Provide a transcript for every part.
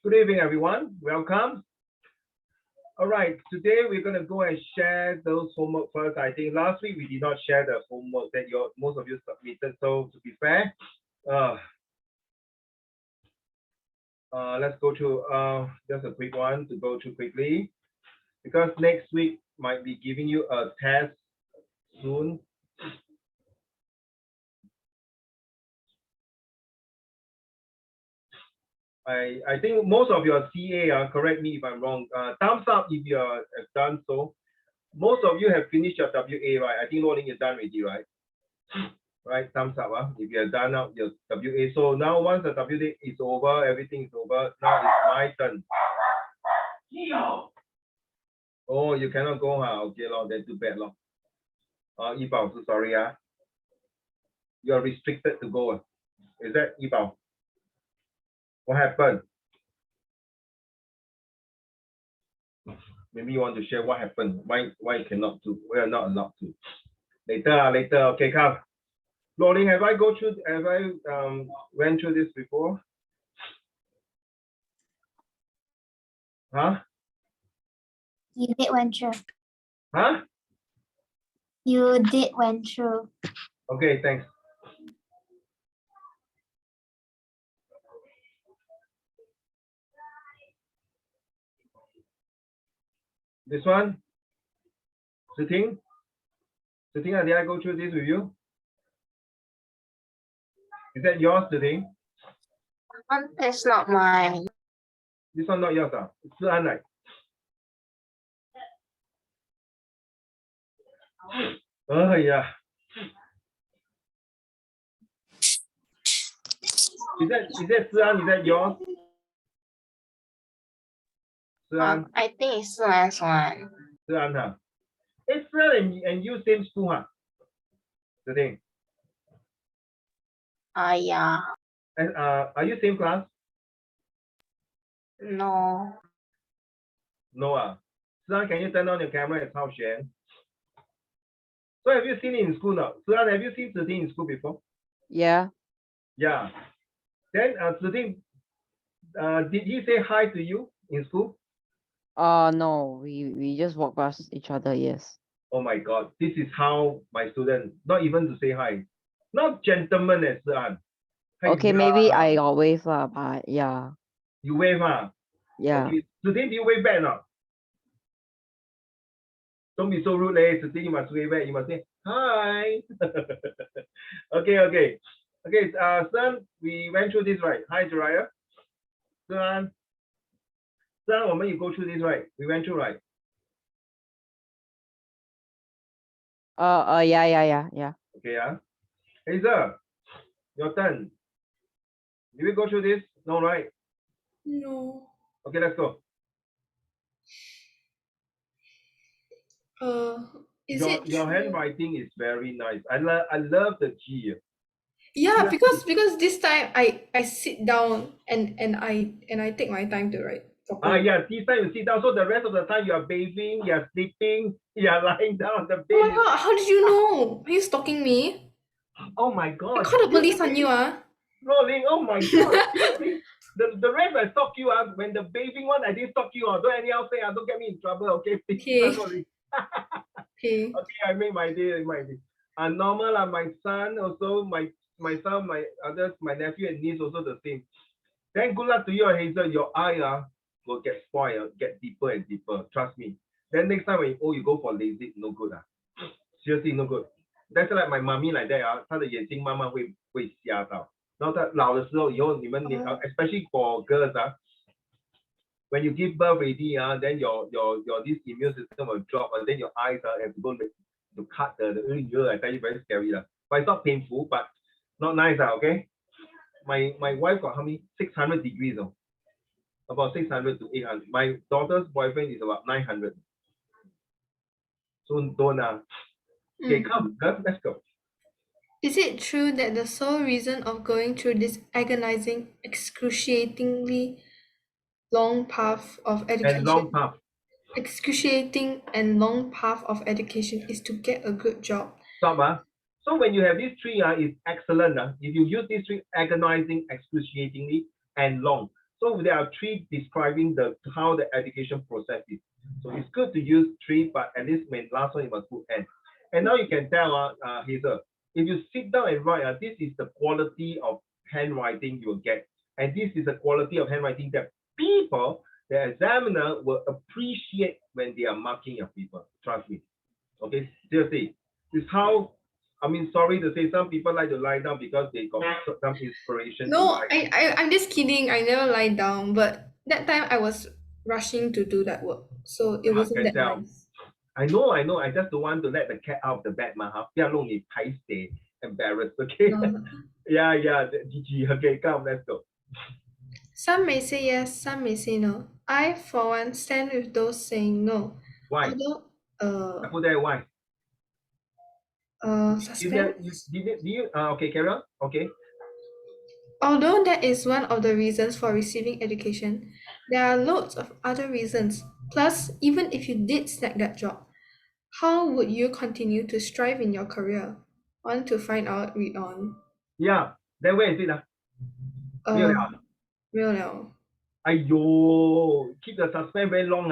Good evening, everyone. Welcome. All right, today we're going to go and share those homework first. I think last week we did not share the homework that most of you submitted. So to be fair, let's go to just a quick one to go through quickly, because next week might be giving you a test soon. I think most of your CA, correct me if I'm wrong, thumbs up if you have done so. Most of you have finished your WA, right? I think Rolling is done already, right? Right, thumbs up if you have done out your WA. So now once the WA is over, everything is over, now it's my turn. Oh, you cannot go, okay, then too bad. Yibao, so sorry. You are restricted to go. Is that Yibao? What happened? Maybe you want to share what happened. Why cannot do? We are not allowed to. Later. Okay, come. Rolling, have I went through this before? Huh? You did went through. Huh? You did went through. Okay, thanks. This one? Sitting, did I go through this with you? Is that yours, Sitting? It's not mine. This one not yours, It's right? Oh, yeah. Is that Sian? Is that yours? Sian? I think it's the last one. Sian, huh? It's Sian and you same school, huh? The thing. Yeah. And are you same class? No. No, Sian, can you turn on your camera and Cao Xuan? So have you seen it in school now? Sian, have you seen Ziding in school before? Yeah. Yeah. Then Ziding, did he say hi to you in school? No, we just walk past each other, yes. Oh my God, this is how my student, not even to say hi, not gentleman as Sian. Okay, maybe I got wave, but yeah. You wave, huh? Yeah. Okay. Today, do you wave back now? Don't be so rude, eh? Today you must wave back. You must say hi. Okay. Son, we went through this, right? Hi, Jiraiya. Son, you go through this, right? We went through, right? Yeah. Okay, Hazel, your turn. Did we go through this? No, right? No. Okay, let's go. Your handwriting is very nice. I love the G. Yeah, because this time I sit down and I take my time to write. Yeah, this time you sit down. So the rest of the time you are bathing, you are sleeping, you are lying down on the bed. Oh my God, how did you know? Are you stalking me? Oh my God. I call the police on you, Rolling, oh my God. The rest I stalk you, when the bathing one I didn't stalk you, don't anyhow say, don't get me in trouble, okay? Okay. Okay, I made my day. Normal, my son also, my son, my others, my nephew and niece also the same. Then good luck to you, Hazel. Your eye will get spoiled, get deeper and deeper. Trust me. Then next time when you go for LASIK, no good. Seriously, no good. That's like my mommy like that 她的眼睛慢慢会瞎到。然后她老的时候，以后你们especially for girls when you give birth already then your this immune system will drop and then your eyes have to go to cut the I tell you very scary but it's not painful but not nice okay. My wife got how many 600 degrees about 600 to 800. My daughter's boyfriend is about 900. So don't okay, come, let's go. Is it true that the sole reason of going through this agonizing, excruciatingly long path of education excruciating and long path of education is to get a good job? Stop. So when you have these three, it's excellent. If you use these three, agonizing, excruciatingly, and long. So there are three describing how the education process is. So it's good to use three, but at least when last one you must put N. And now you can tell Hazel, if you sit down and write, this is the quality of handwriting you will get. And this is the quality of handwriting that people, the examiner, will appreciate when they are marking your paper. Trust me. Okay, seriously. It's how, I mean, sorry to say, some people like to lie down because they got some inspiration. No, I'm just kidding. I never lie down, but that time I was rushing to do that work, so it wasn't that nice. I know. I just don't want to let the cat out of the bag, embarrassed. Okay. Yeah. GG. Okay, come, let's go. Some may say yes, some may say no. I, for one, stand with those saying no. Why? Although, I put that why? Suspense. Okay, carry on. Okay. Although that is one of the reasons for receiving education, there are loads of other reasons. Plus, even if you did snag that job, how would you continue to strive in your career? Want to find out? Read on. Yeah. Then where is it? Real now. Ayo, keep the suspense very long.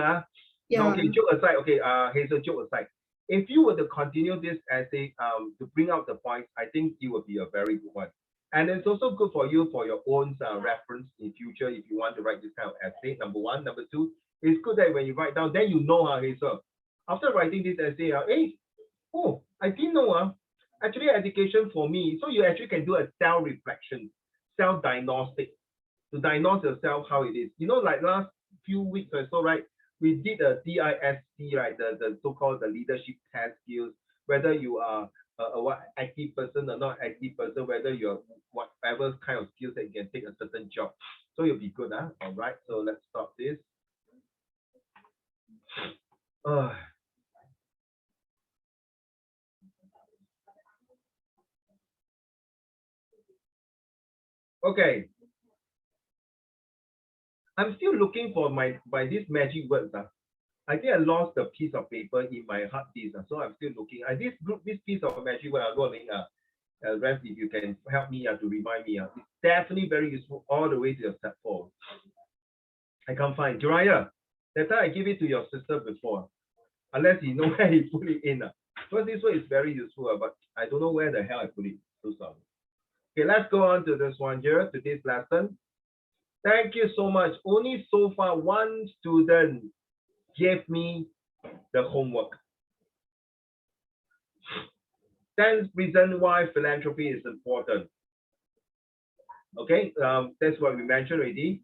Yeah. Okay, joke aside. Okay, Hazel, joke aside. If you were to continue this essay to bring out the points, I think it would be a very good one. And it's also good for you for your own reference in future if you want to write this kind of essay. Number one. Number two, it's good that when you write down, then you know Hazel. After writing this essay, oh, I didn't know actually education for me. So you actually can do a self-reflection, self-diagnostic to diagnose yourself how it is. You know, like last few weeks or so, right? We did a DISC, right? The so-called the leadership test skills, whether you are what active person or not active person, whether you're whatever kind of skills that you can take a certain job. So you'll be good, huh? All right. So let's stop this. Okay. I'm still looking for my these magic words. I think I lost the piece of paper in my hard disk. So I'm still looking. This piece of magic word, Ref, if you can help me to remind me. It's definitely very useful all the way to your step 4. I can't find. Jiraiya, that time I give it to your sister before. Unless you know where he put it in. Because this one is very useful, but I don't know where the hell I put it. So sorry. Okay, let's go on to this one here, today's lesson. Thank you so much. Only so far one student gave me the homework. 10 reasons why philanthropy is important. Okay, that's what we mentioned already.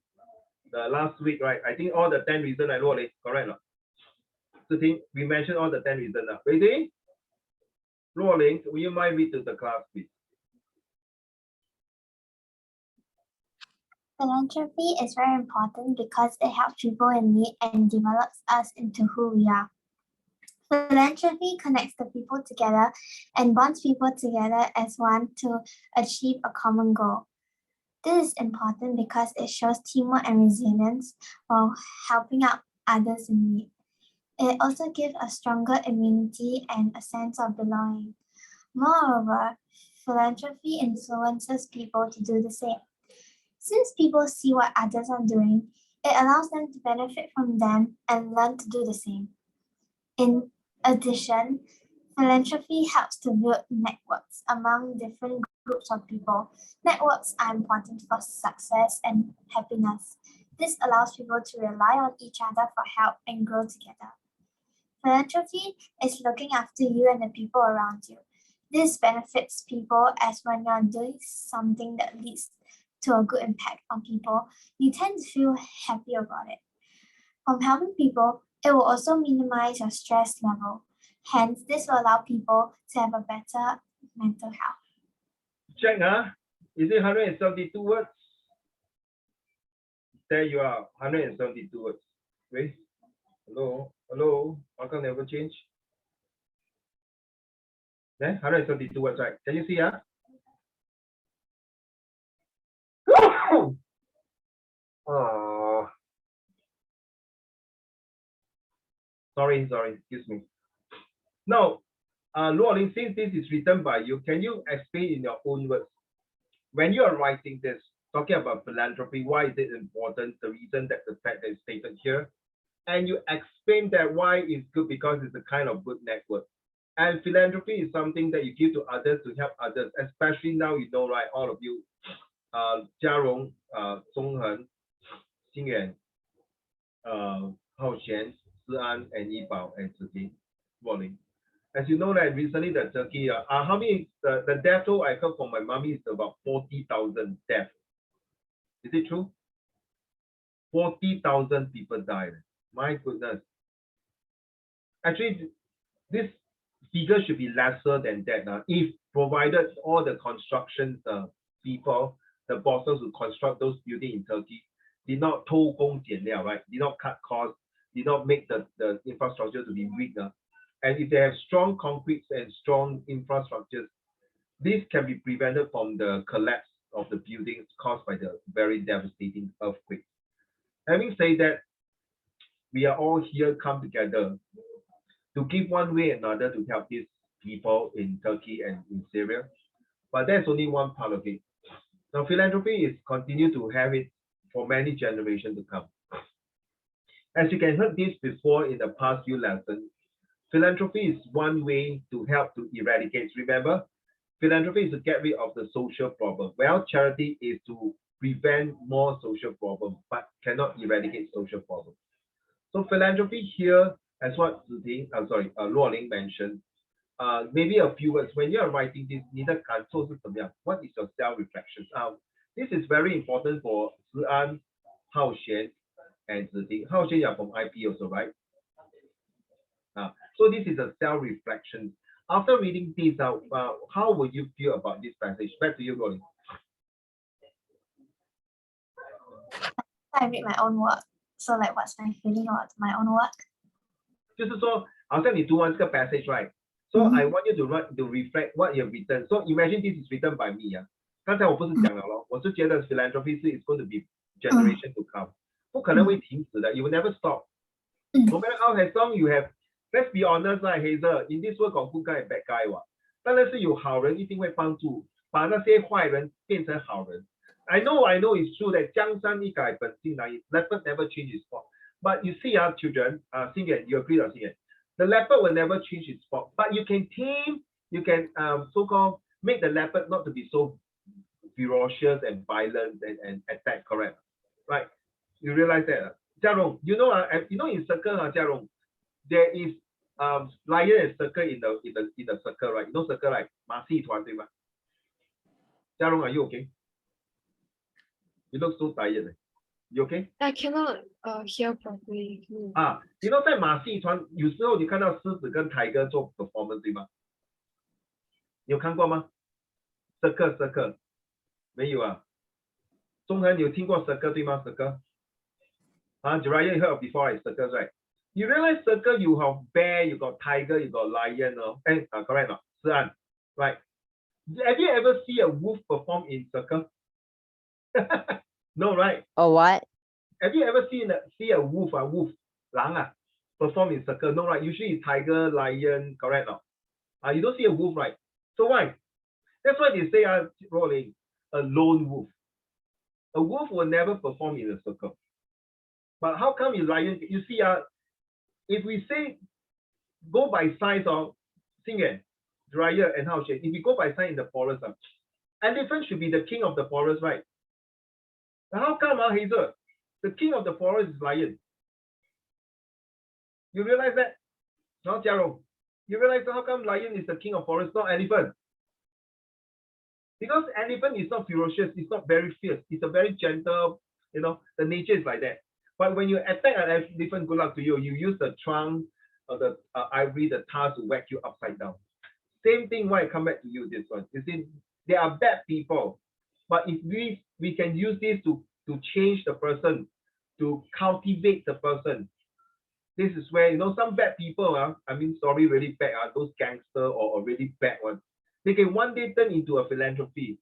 Last week, right? I think all the 10 reasons I wrote it, correct? So we mentioned all the 10 reasons. Ready? Rolling, will you mind read to the class, please? Philanthropy is very important because it helps people in need and develops us into who we are. Philanthropy connects the people together and bonds people together as one to achieve a common goal. This is important because it shows teamwork and resilience while helping out others in need. It also gives a stronger immunity and a sense of belonging. Moreover, philanthropy influences people to do the same. Since people see what others are doing, it allows them to benefit from them and learn to do the same. In addition, philanthropy helps to build networks among different groups of people. Networks are important for success and happiness. This allows people to rely on each other for help and grow together. Philanthropy is looking after you and the people around you. This benefits people as when you're doing something that leads to a good impact on people, you tend to feel happy about it. From helping people, it will also minimize your stress level. Hence, this will allow people to have a better mental health. Check, is it 172 words? There you are, 172 words. Wait, hello, how come never change? There, 172 words, right? Can you see, Oh, sorry, excuse me. Now, Luo, since this is written by you, can you explain in your own words? When you are writing this, talking about philanthropy, why is it important, the reason that the fact that is stated here, and you explain that why it's good because it's a kind of good network. And philanthropy is something that you give to others to help others, especially now, you know, right, all of you, Jia Rong, Zhong Hen, Xing Yuan, Hao Xian, Si An, and Yi Bao, and Zi Ting. As you know that recently the Turkey, how many, the death toll I heard from my mommy is about 40,000 deaths. Is it true? 40,000 people died. My goodness. Actually, this figure should be lesser than that. If provided all the construction people, the bosses who construct those buildings in Turkey, did not 偷工减料, right? Did not cut costs, did not make the infrastructure to be weak. And if they have strong concretes and strong infrastructures, this can be prevented from the collapse of the buildings caused by the very devastating earthquake. Having said that, we are all here come together to give one way or another to help these people in Turkey and in Syria. But that's only one part of it. Now, philanthropy is continue to have it for many generations to come. As you can heard this before in the past few lessons, philanthropy is one way to help to eradicate. Remember, philanthropy is to get rid of the social problem. Well, charity is to prevent more social problems, but cannot eradicate social problems. So philanthropy here, as what Luo Ling mentioned, maybe a few words. When you are writing this, 你的感受是怎么样? What is your self-reflection? This is very important for Si An, Hao Xian, and Zi Ting. Hao Xian, you are from IP also, right? So this is a self-reflection. After reading this out, how would you feel about this passage? Back to you, Luo Ling. I read my own work. So like, what's my feeling about my own work? 就是说，好像你读完这个 passage, right? So I want you to reflect what you've written. So imagine this is written by me. 刚才我不是讲了咯，我是觉得 philanthropy is going to be generation to come. 不可能会停止的. You will never stop. No matter how, as long you have, let's be honest, right, Hazel, in this world 有 good guy and bad guy 当然是有好人一定会帮助，把那些坏人变成好人。I know it's true that 江山易改，本性难移. Leopard never change his spot. But you see, children, Xing Yuan, you agree or Xing Yuan? The leopard will never change its spot. But you can tame, you can so-called make the leopard not to be so ferocious and violent and attack, correct? Right? You realize that? Jia Rong, you know in circle, Jia Rong, there is lion and circle in the circle, right? You know circle, right? 马戏团对吗? Jia Rong, are you okay? You look so tired. You okay? I cannot hear properly. You know 在马戏团有时候你看到狮子跟台哥做 performance 对吗？你有看过吗 ？Circle 没有啊？中恒你有听过 circle 对吗 ？Circle Jiraiya, you heard of before, right? Circles, right? You realize circle you have bear, you got tiger, you got lion, and correct no? Si An, right? Have you ever see a wolf perform in circle? No, right? Oh, what? Have you ever see a wolf, 狼 perform in circle? No, right? Usually it's tiger, lion, correct no? You don't see a wolf, right? So why? That's why they say, Rolling, a lone wolf. A wolf will never perform in a circle. But how come in lion? You see, if we say go by size of Xing Yuan, Jiraiya, and Hao Xian, if we go by size in the forest, elephant should be the king of the forest, right? How come, Hazel? The king of the forest is lion. You realize that? No, Jia Rong. You realize how come lion is the king of forest, not elephant? Because elephant is not ferocious, it's not very fierce, it's a very gentle, the nature is like that. But when you attack an elephant, good luck to you. You use the trunk or the ivory, the tusk to whack you upside down. Same thing why I come back to you this one. You see, they are bad people. But if we can use this to change the person, to cultivate the person. This is where, some bad people, sorry, really bad, those gangster or really bad ones. They can one day turn into a philanthropy.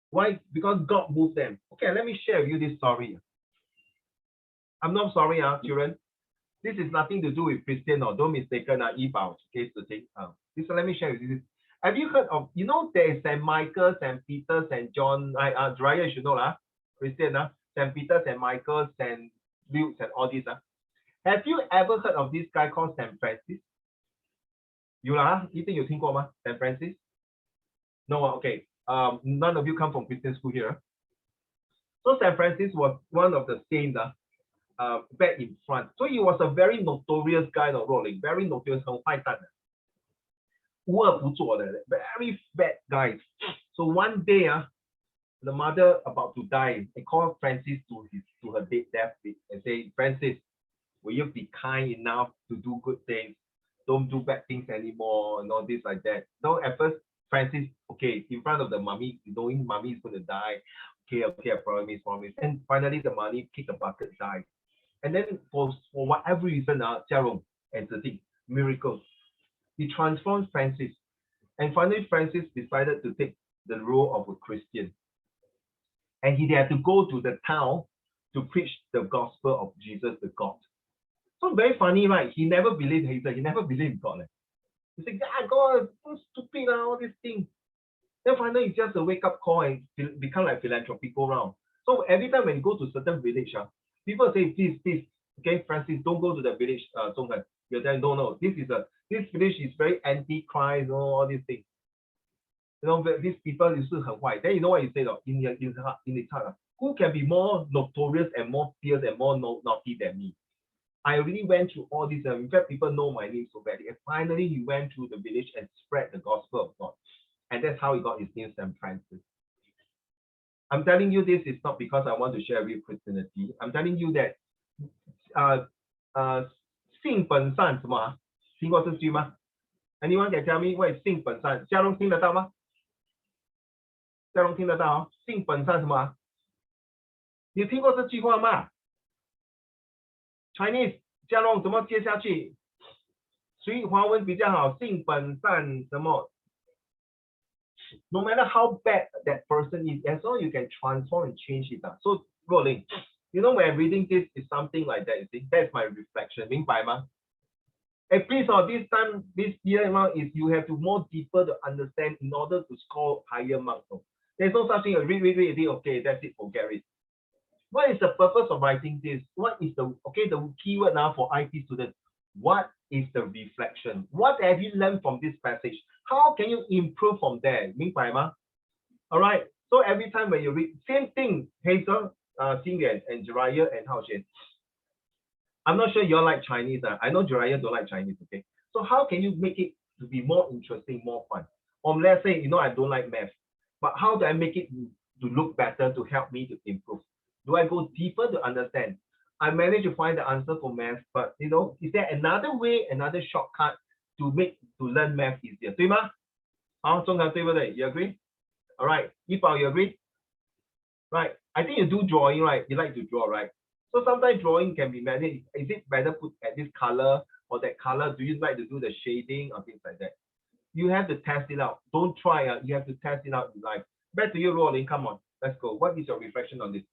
Why? Because God moved them. Okay, let me share with you this story. I'm not sorry, children. This is nothing to do with Christian, or don't mistaken, Yi Bao case the thing. Let me share with you this. Have you heard of, you know, there is St. Michael, St. Peter, St. John, Dryer, you should know, Christian, St. Peter, St. Michael, St. Luke, and all these. Have you ever heard of this guy called St. Francis? You think you think of St. Francis? No, okay. None of you come from Christian school here. So St. Francis was one of the saints back in France. So he was a very notorious guy, very notorious, very bad guy. So one day, the mother about to die, they called Francis to her deathbed and say, Francis, will you be kind enough to do good things? Don't do bad things anymore, and all this like that. So at first, Francis, okay, in front of the mummy, knowing mummy is going to die, okay, I promise. And finally, the mummy kicked the bucket, died. And then for whatever reason, Jiarong and the thing, miracles. He transformed Francis. And finally, Francis decided to take the role of a Christian. And he had to go to the town to preach the gospel of Jesus, the God. So very funny, right? He never believed Hazel. He never believed God. He said, God, so stupid, all these things. Then finally, it's just a wake-up call and become like philanthropy, go around. So every time when you go to certain village, people say, please, okay, Francis, don't go to the village, You're telling, no, this village is very anti-Christ, all these things. You know, these people is white. Then you know what you say, in his heart, who can be more notorious and more fierce and more naughty than me? I already went through all this. In fact, people know my name so badly. And finally, he went through the village and spread the gospel of God. And that's how he got his name, St. Francis. I'm telling you this is not because I want to share with Christianity. I'm telling you that 性本善什么？听过这句吗？ Anyone can tell me what is 性本善？嘉龙听得到吗？嘉龙听得到性本善什么？你听过这句话吗？ Chinese 嘉龙怎么接下去？所以华文比较好，性本善什么 ？No matter how bad that person is, as long as you can transform and change it. So, Rolling, you know, when I'm reading this, is something like that. You see, that's my reflection. 明白吗？ And please, this time, this year is you have to more deeper to understand in order to score higher marks. There's no such thing as read, okay, that's it, forget it. What is the purpose of writing this? What is the keyword now for IT students? What is the reflection? What have you learned from this passage? How can you improve from there? 明白吗? All right. So every time when you read, same thing, Hazel, Xingyuan, and Jiraiya and Haoxian. I'm not sure you all like Chinese. I know Jiraiya don't like Chinese, okay? So how can you make it to be more interesting, more fun? Or let's say, I don't like math, but how do I make it to look better, to help me to improve? Do I go deeper to understand? I managed to find the answer for math, but is there another way, another shortcut to learn math easier? 对吗? 好，中堂对不对? You agree? All right. Yipao, you agree? Right. I think you do drawing, right? You like to draw, right? So sometimes drawing can be managed. Is it better put at this color or that color? Do you like to do the shading or things like that? You have to test it out. Don't try. You have to test it out in life. Back to you, Rolling. Come on. Let's go. What is your reflection on this?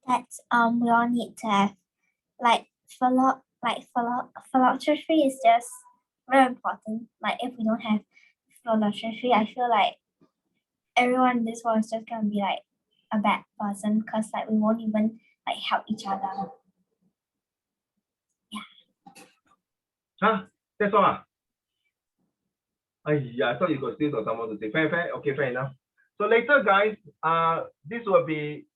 That we all need to have philosophy is just very important. Like if we don't have philosophy, I feel like everyone in this world is just gonna be like a bad person because like we won't even like help each other. Huh? That's all. I thought you could still got someone to say. Fair. Okay, fair enough. So later, guys, this will be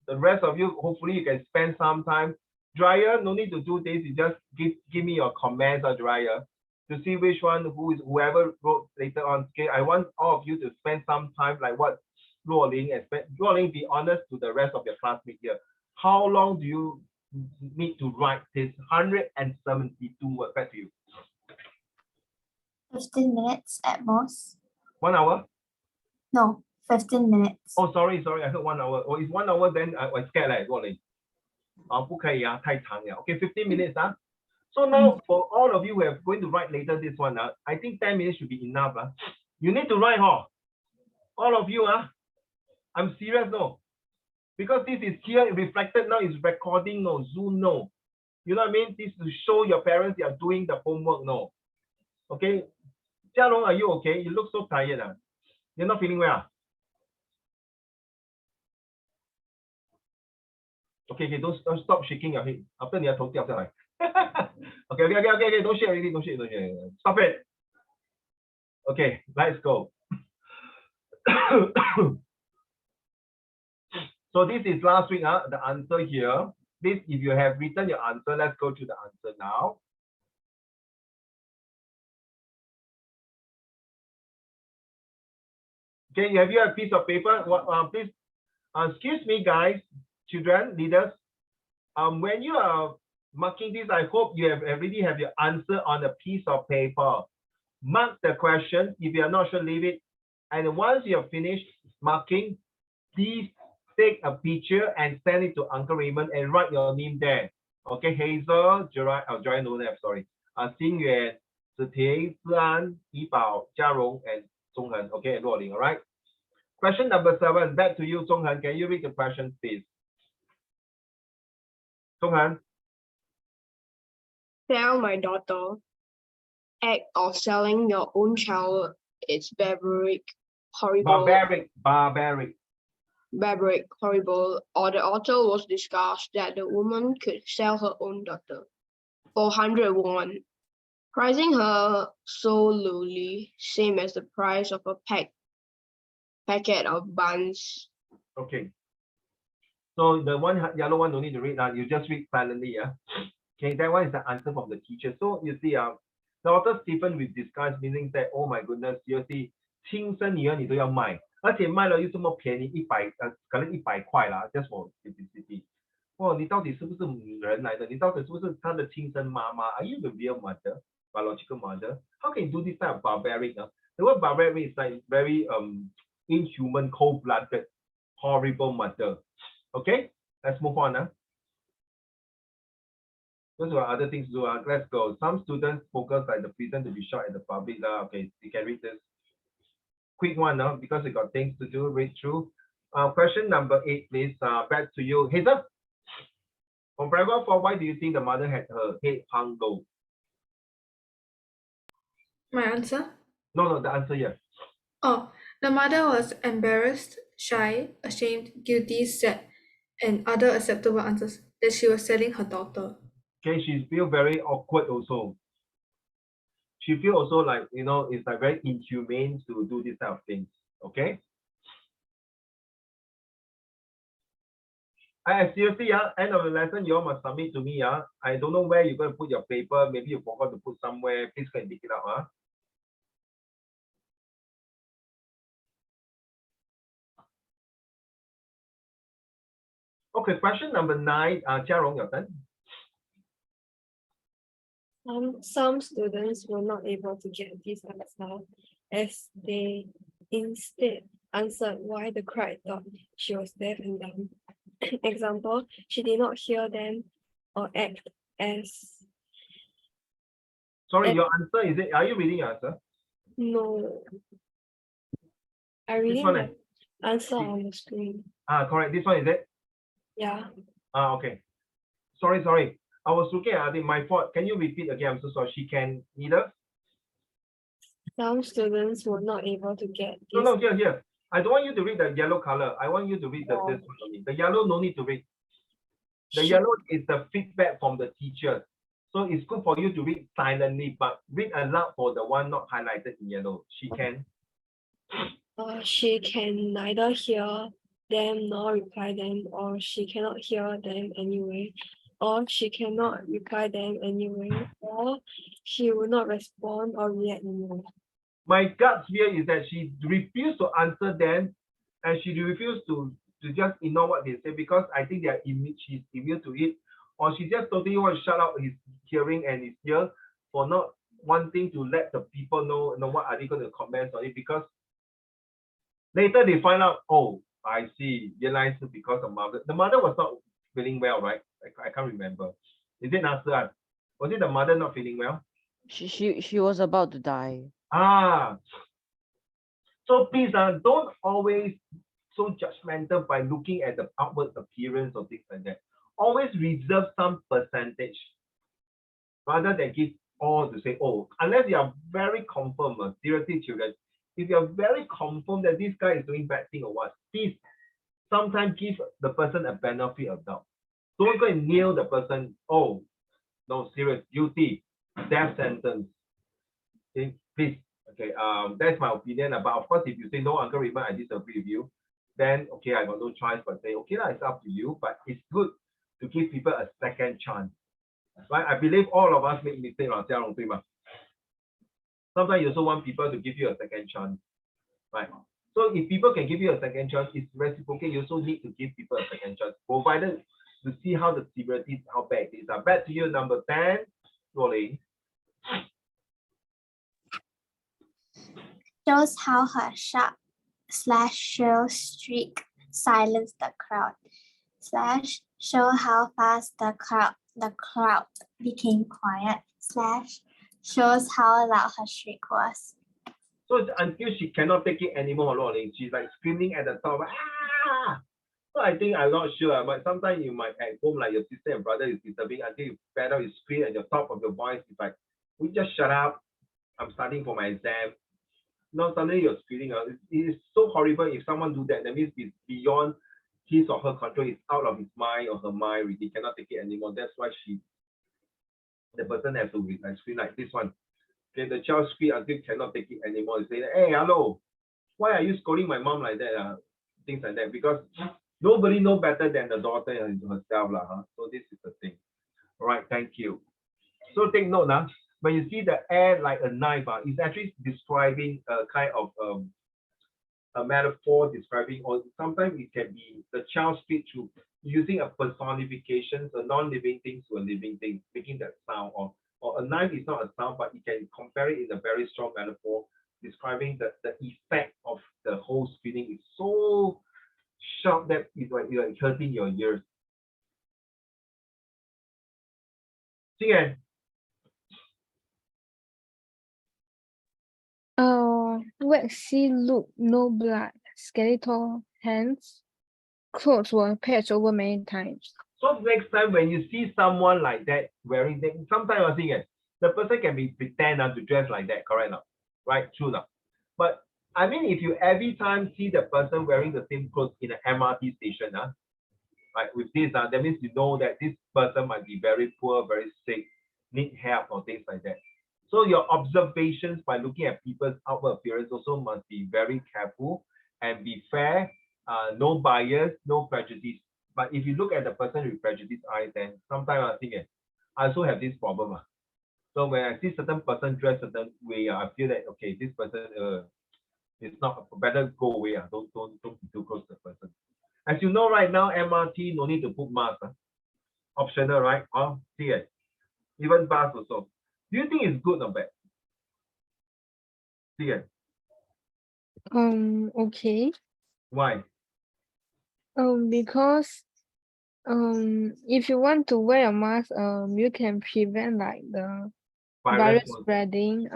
the rest of you. Hopefully, you can spend some time. Dryer, no need to do this. You just give me your comments on Dryer to see which one, whoever wrote later on. Okay, I want all of you to spend some time like what Rolling, be honest to the rest of your classmates here. How long do you need to write this 172 words? Back to you. 15 minutes at most. 1 hour? No, 15 minutes. Oh, sorry, I heard 1 hour. Oh, it's 1 hour, then I scared like Rolling. 不可以啊，太长了. Okay, 15 minutes. So now for all of you who are going to write later this one, I think 10 minutes should be enough. You need to write, all of you. I'm serious, no. Because this is here reflected now, is recording, no, Zoom, no. You know what I mean? This is to show your parents you are doing the homework, no. Okay. Jialong, are you okay? You look so tired. You're not feeling well. Okay, don't stop shaking your head. After 你的头掉下来。okay, don't shake already, don't shake. Stop it. Okay, let's go. So this is last week, the answer here. This, if you have written your answer, let's go to the answer now. Okay, have you a piece of paper? Please, excuse me, guys, children, leaders. When you are marking this, I hope you have already have your answer on a piece of paper. Mark the question. If you are not sure, leave it. And once you have finished marking, please take a picture and send it to Uncle Raymond and write your name there. Okay, Hazel, Joy, Joy, no, sorry. Xin Yuan, Zitian, Zian, Yibao, Jiarong, and Zhonghen. Okay, and Ruoling. All right. Question number 7. Back to you, Zhonghen. Can you read the question, please? Zhonghen. Tell my daughter, act of selling your own child is barbaric, horrible. Barbaric, horrible. Or the author was discussed that the woman could sell her own daughter for 100 won, pricing her so lowly, same as the price of a packet of buns. Okay. So the yellow one don't need to read now. You just read silently, yeah. Okay, that one is the answer from the teacher. So you see, the author Stephen will discuss meaning that, oh my goodness, you see, 亲生女儿你都要卖，而且卖了又这么便宜，100可能100块啦 ，just for simplicity。哇，你到底是不是人来的？你到底是不是他的亲生妈妈 ？Are you the real mother, biological mother? How can you do this type of barbaric? The word barbaric is like very inhuman, cold-blooded, horrible mother. Okay, let's move on. Those are other things to do. Let's go. Some students focus like the prison to be shot at the public. Okay, you can read this. Quick one now, because we got things to do. Read through. Question number 8, please. Back to you, Hazel. From paragraph 4, why do you think the mother had her head hung low? My answer? No, the answer here. Oh, the mother was embarrassed, shy, ashamed, guilty, sad, and other acceptable answers that she was selling her daughter. Okay, she feel very awkward also. She feel also like, you know, it's like very inhumane to do this type of things. Okay. Seriously, end of the lesson, you all must submit to me. I don't know where you're going to put your paper. Maybe you forgot to put somewhere. Please go and dig it out. Okay, question number 9. Jiarong, your turn. Some students were not able to get this answer, as they instead answered why the crowd thought she was deaf and dumb. Example, she did not hear them or act as. Sorry, your answer is it? Are you reading your answer? No. I'm reading the answer on the screen. Correct. This one is it? Yeah. Okay. Sorry. I was looking at it. My fault. Can you repeat again? I'm so sorry. She can neither. Some students were not able to get this. No, here. I don't want you to read the yellow color. I want you to read this one only. The yellow no need to read. The yellow is the feedback from the teacher. So it's good for you to read silently, but read aloud for the one not highlighted in yellow. She can. She can neither hear them nor reply them, or she cannot hear them anyway, or she cannot reply them anyway, or she will not respond or react anymore. My gut fear is that she refused to answer them, and she refused to just ignore what they say because I think she's immune to it, or she just totally wants to shut out his hearing and his ear for not wanting to let the people know what are they going to comment on it, because later they find out, oh, I see, realize because of mother. The mother was not feeling well, right? I can't remember. Is it Nasir? Was it the mother not feeling well? She was about to die. So please don't always so judgmental by looking at the outward appearance or things like that. Always reserve some percentage rather than give all to say, oh, unless you are very confirmed, seriously, children, if you're very confirmed that this guy is doing bad thing or what, please sometimes give the person a benefit of doubt. Don't go and nail the person. Oh, no, serious, guilty, death sentence. Okay, please. Okay, that's my opinion. But of course, if you say no, Uncle Raymond, I disagree with you, then okay, I got no choice but say, okay, it's up to you. But it's good to give people a second chance. Right? I believe all of us make mistakes. Sometimes you also want people to give you a second chance. Right? So if people can give you a second chance, it's reciprocal. You also need to give people a second chance, provided to see how the severity, how bad it is. Back to you, number 10, rolling. Shows how her sharp / shrill streak silenced the crowd / show how fast the crowd became quiet / shows how loud her shriek was. So until she cannot take it anymore, she's like screaming at the top. Ah! So I think I'm not sure, but sometimes you might at home, like your sister and brother is disturbing until you fed up, you scream at the top of your voice. It's like, we just shut up. I'm studying for my exam. No, suddenly you're screaming. It is so horrible if someone do that. That means it's beyond his or her control. It's out of his mind or her mind. He cannot take it anymore. That's why the person has to scream like this one. Okay, the child scream until cannot take it anymore. You say, hey, hello, why are you scolding my mom like that? Things like that. Because nobody know better than the daughter herself. So this is the thing. All right, thank you. So take note now. When you see the air like a knife, it's actually describing a kind of a metaphor describing, or sometimes it can be the child speak to using a personification, a non-living thing to a living thing, making that sound. Or a knife is not a sound, but you can compare it in a very strong metaphor, describing the effect of the whole spinning is so sharp that it's like hurting your ears. Again. Waxy look, no blood, skeletal hands, clothes were patched over many times. So next time when you see someone like that wearing that, sometimes I think the person can be pretend to dress like that, correct now? Right? True now. But I mean, if you every time see the person wearing the same clothes in an MRT station, right, with this, that means you know that this person might be very poor, very sick, need help or things like that. So your observations by looking at people's outward appearance also must be very careful and be fair, no bias, no prejudice. But if you look at the person with prejudiced eyes, then sometimes I think I also have this problem. So when I see certain person dressed certain way, I feel that okay, this person is not better go away. Don't be too close to the person. As you know, right now MRT no need to put mask. Optional, right? See it. Even bus also. Do you think it's good or bad? See it. Okay. Why? Because if you want to wear a mask, you can prevent like the virus spreading.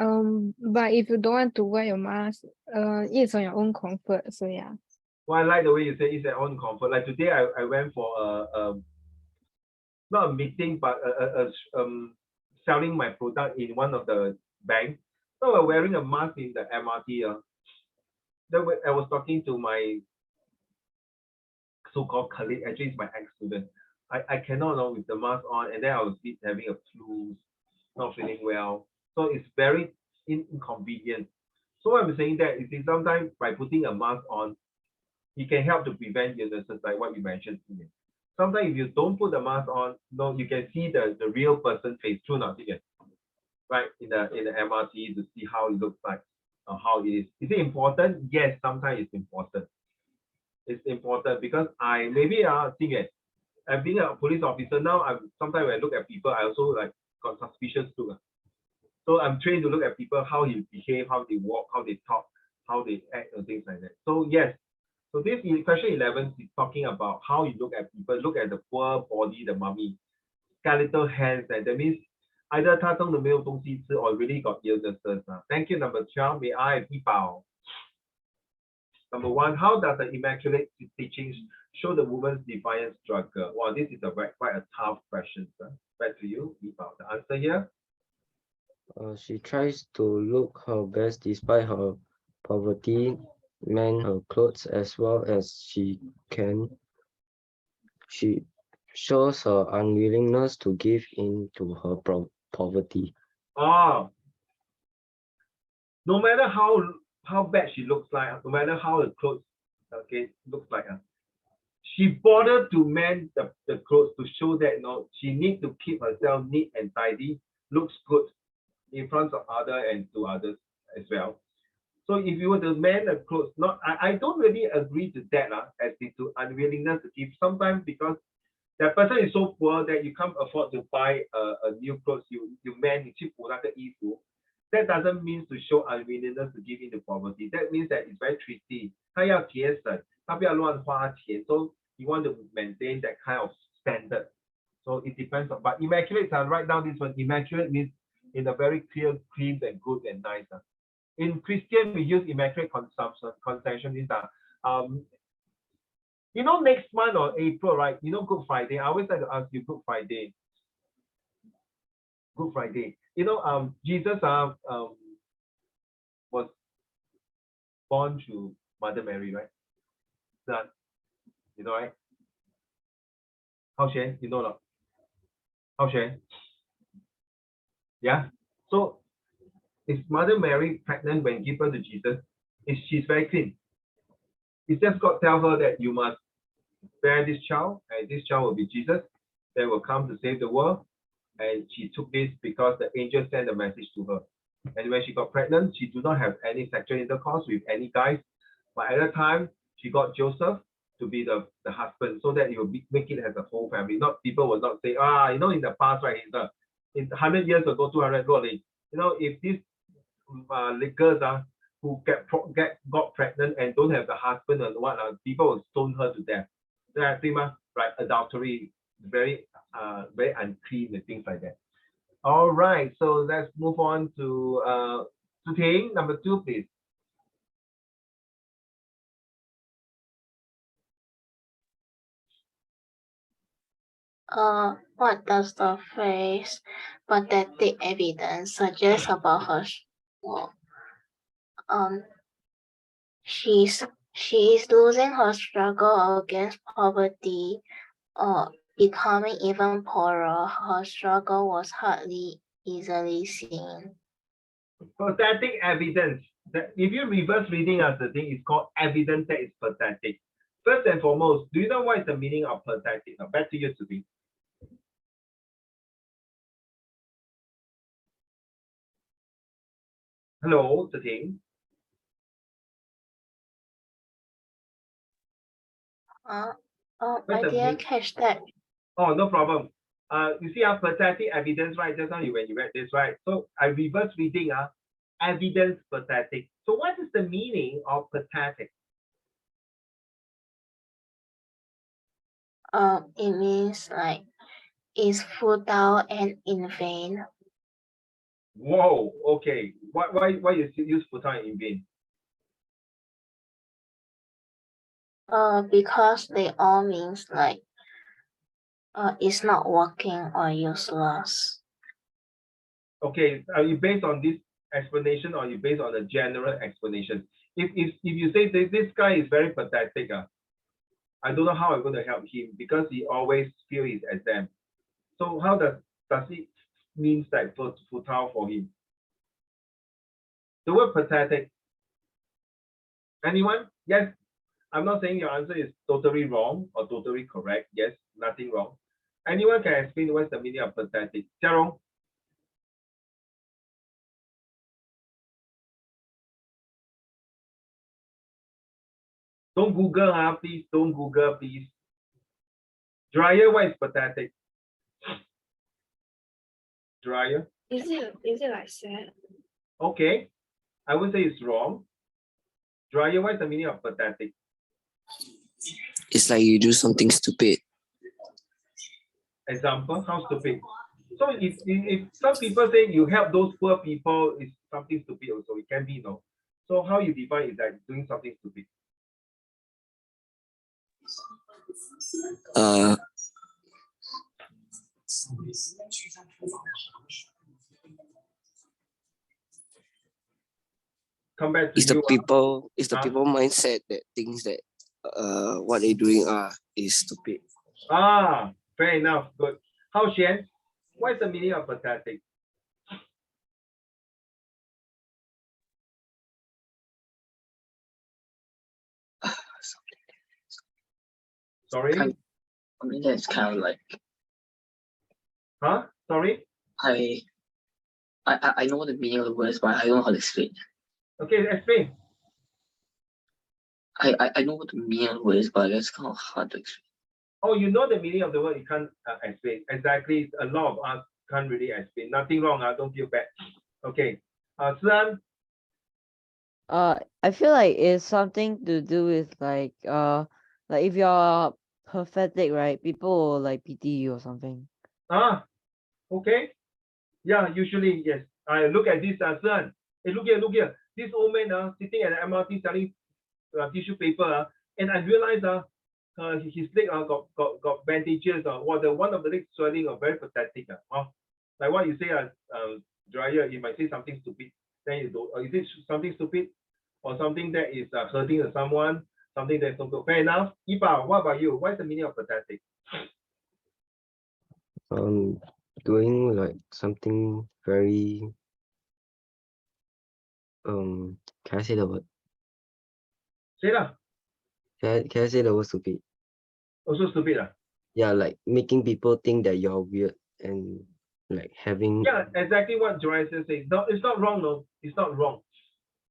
But if you don't want to wear your mask, it's on your own comfort. So yeah. Well, I like the way you say it's your own comfort. Like today, I went for not a meeting, but selling my product in one of the banks. So we're wearing a mask in the MRT. Then I was talking to my so-called colleague. Actually, it's my ex-student. I cannot know with the mask on, and then I was having a flu, not feeling well. So it's very inconvenient. So what I'm saying that is sometimes by putting a mask on, it can help to prevent illnesses like what you mentioned. Sometimes if you don't put the mask on, no, you can see the real person face, true not, right? In the MRT to see how it looks like, or how it is. Is it important? Yes, sometimes it's important. It's important because I maybe think it. And being a police officer now, sometimes when I look at people, I also like got suspicious look. So I'm trained to look at people, how they behave, how they walk, how they talk, how they act, and things like that. So yes. So this question 11 is talking about how you look at people, look at the poor body, the mummy, skeletal hands, and that means either 他真的没有东西吃 or really got illnesses. Thank you. Number 12, may I have 一饱? Number 1, how does the immaculate teachings show the woman's defiant struggle? Wow, this is quite a tough question. Back to you, 一饱. The answer here. She tries to look her best despite her poverty, mend her clothes as well as she can. She shows her unwillingness to give in to her poverty. Oh, no matter how bad she looks like, no matter how her clothes looks like, she bothered to mend the clothes to show that she needs to keep herself neat and tidy, looks good in front of others and to others as well. So if you were to mend the clothes, I don't really agree to that as to unwillingness to give. Sometimes because that person is so poor that you can't afford to buy a new clothes, you mend 你去补那个衣服. That doesn't mean to show unwillingness to give in to poverty. That means that it's very tricky. 他要节省，他不要乱花钱. So you want to maintain that kind of standard. So it depends on. But immaculate, write down this one. Immaculate means in a very clear, clean and good and nice. In Christian, we use immaculate conception. Means next month or April, right? Good Friday. I always like to ask you Good Friday. Good Friday. Jesus was born to Mother Mary, right? That right? How Shen? Not? How Shen? Yeah. So is Mother Mary pregnant when give birth to Jesus? She's very clean. It's just God tell her that you must bear this child, and this child will be Jesus that will come to save the world. And she took this because the angel sent a message to her. And when she got pregnant, she do not have any sexual intercourse with any guys. But at the time, she got Joseph to be the husband, so that it will make it as a whole family. Not people will not say, in the past, right? In 100 years ago, 200 years ago, if these girls who got pregnant and don't have the husband and what, people will stone her to death. Right? Adultery, very unclean and things like that. All right, so let's move on to Ting, number 2, please. What does the phrase pathetic evidence suggest about her? She is losing her struggle against poverty, becoming even poorer. Her struggle was hardly easily seen. Pathetic evidence. If you reverse reading as the thing, it's called evidence that is pathetic. First and foremost, do you know what is the meaning of pathetic? Now, back to you, Tzu Ting. Hello, Tzu Ting. I didn't catch that. Oh, no problem. You see pathetic evidence, right? Just now when you read this, right? So I reverse reading evidence pathetic. So what is the meaning of pathetic? It means like it's futile and in vain. Whoa, okay. Why you use futile in vain? Because they all means like it's not working or useless. Okay, are you based on this explanation or you based on a general explanation? If you say this guy is very pathetic, I don't know how I'm going to help him because he always fail his exam. So how does it mean that futile for him? The word pathetic. Anyone? Yes. I'm not saying your answer is totally wrong or totally correct. Yes, nothing wrong. Anyone can explain what's the meaning of pathetic? Jarong? Don't Google, please. Don't Google, please. Dryer, what is pathetic? Dryer. Is it like sad? Okay. I would say it's wrong. Dryer, what is the meaning of pathetic? It's like you do something stupid. Example, how stupid? So if some people say you help those poor people, it's something stupid also. It can be, no. So how you define is that doing something stupid? come back to It's the you. people. It's the people mindset that thinks that what they're doing is stupid. Fair enough. Good. How Xian? What is the meaning of pathetic? Sorry? I mean, that's kind of like. Huh? Sorry? I know the meaning of the words, but I don't know how to explain. Okay, explain. I know what the meaning of the word is, but it's kind of hard to explain. Oh, you know the meaning of the word, you can't explain. Exactly. A lot of us can't really explain. Nothing wrong. Don't feel bad. Okay. Suan? I feel like it's something to do with like if you're pathetic, right? People will like pity you or something. Okay. Yeah, usually, yes. I look at this, Suan. Hey, look here. This old man sitting at the MRT selling tissue paper, and I realized his leg got bandages. One of the legs swelling, very pathetic. Like what you say, Dryer, you might say something stupid. Then you don't. Is it something stupid or something that is hurting someone? Something that's not good. Fair enough. Ipa, what about you? What is the meaning of pathetic? Doing like something very can I say the word? Say lah. Can I say the word stupid? Also stupid Yeah, like making people think that you're weird and like having. Yeah, exactly what Dryer says. No, it's not wrong. No, it's not wrong.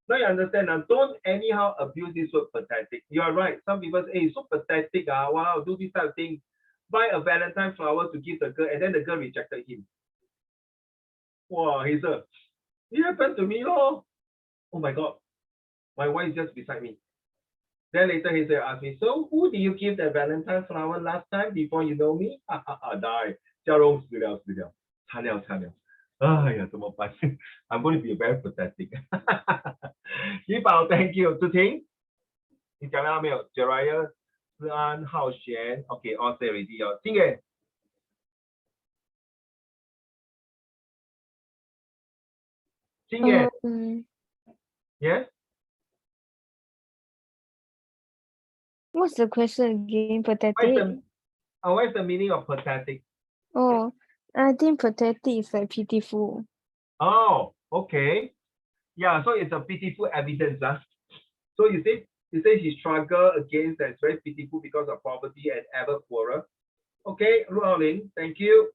Now you understand. Don't anyhow abuse this word pathetic. You are right. Some people say, hey, so pathetic. Wow, do this type of thing. Buy a Valentine flower to give the girl, and then the girl rejected him. Wow, Hazel. It happened to me, lor. Oh my God. My wife is just beside me. Then later Hazel asked me, so who did you give the Valentine flower last time before you know me? Die. 笑容死了死了，惨了惨了。哎呀，怎么办？ I'm going to be very pathetic. 怡宝 ，Thank you. 志婷，你讲到没有 ？Jeriah、思安、浩璇 ，OK, all say already 哦。金远，金远 ，Yes. What's the question again? Pathetic? What is the meaning of pathetic? Oh, I think pathetic is like pitiful. Oh, okay. Yeah, so it's a pitiful evidence. So you say he struggled against that's very pitiful because of poverty and ever poorer. Okay, Ruolin, thank you.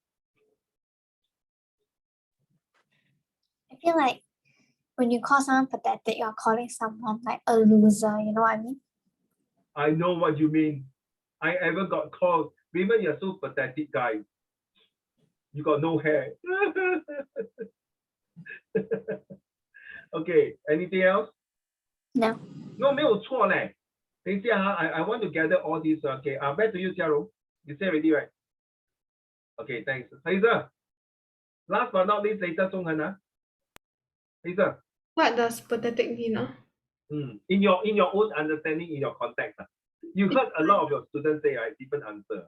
I feel like when you call someone pathetic, you're calling someone like a loser. You know what I mean? I know what you mean. I ever got called, Raymond, you're so pathetic, guy. You got no hair. Okay, anything else? No. No, 没有错嘞。等一下I want to gather all these. Okay, back to you, Jiarong. You say already, right? Okay, thanks. Hazel. Last but not least, later, Zhonghen. Hazel. What does pathetic mean? In your own understanding, in your context, you heard a lot of your students say different answer.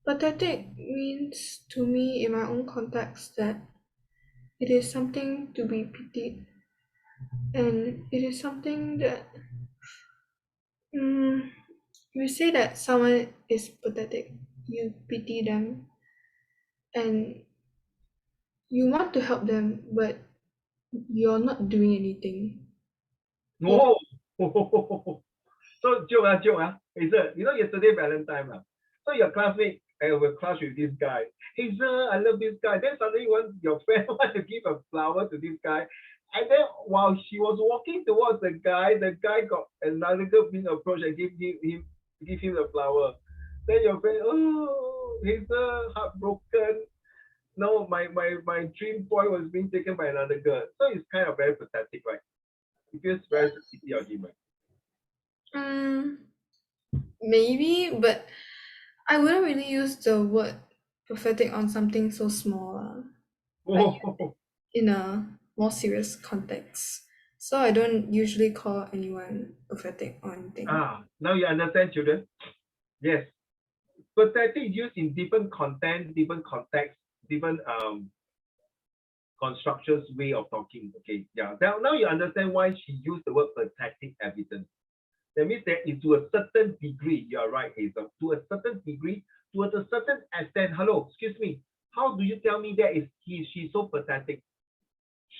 Pathetic means to me in my own context that it is something to be pitied, and it is something that you say that someone is pathetic, you pity them, and you want to help them, but you're not doing anything. Oh, so joke. Hazel, you know yesterday Valentine, so your classmate will clash with this guy. Hazel, I love this guy. Then suddenly your friend want to give a flower to this guy. And then while she was walking towards the guy got another girl being approached and give him the flower. Then your friend, oh, Hazel, heartbroken. No, my dream boy was being taken by another girl. So it's kind of very pathetic, right? It feels very pity of him, right? Maybe, but I wouldn't really use the word pathetic on something so small. In a more serious context. So I don't usually call anyone pathetic or anything. Now you understand, children? Yes. Pathetic is used in different content, different context, different constructive way of talking. Okay, yeah. Now you understand why she used the word pathetic evidence. That means that is to a certain degree, you are right, Hazel. To a certain degree, to a certain extent. Hello, excuse me. How do you tell me that is she's so pathetic?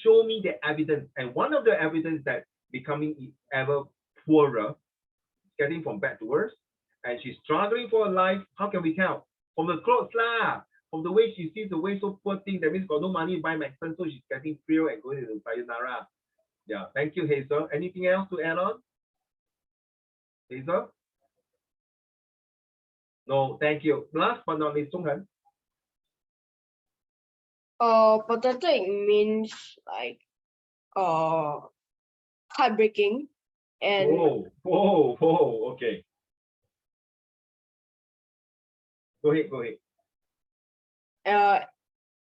Show me the evidence. And one of the evidence that becoming ever poorer, getting from bad to worse, and she's struggling for her life. How can we tell? From the clothes lah, from the way she sees the way so poor thing. That means got no money to buy medicine, so she's getting frail and going to sayonara. Yeah, thank you, Hazel. Anything else to add on? Hazel? No, thank you. Last but not least, Songhan. Pathetic means like heartbreaking and Whoa, okay. Go ahead.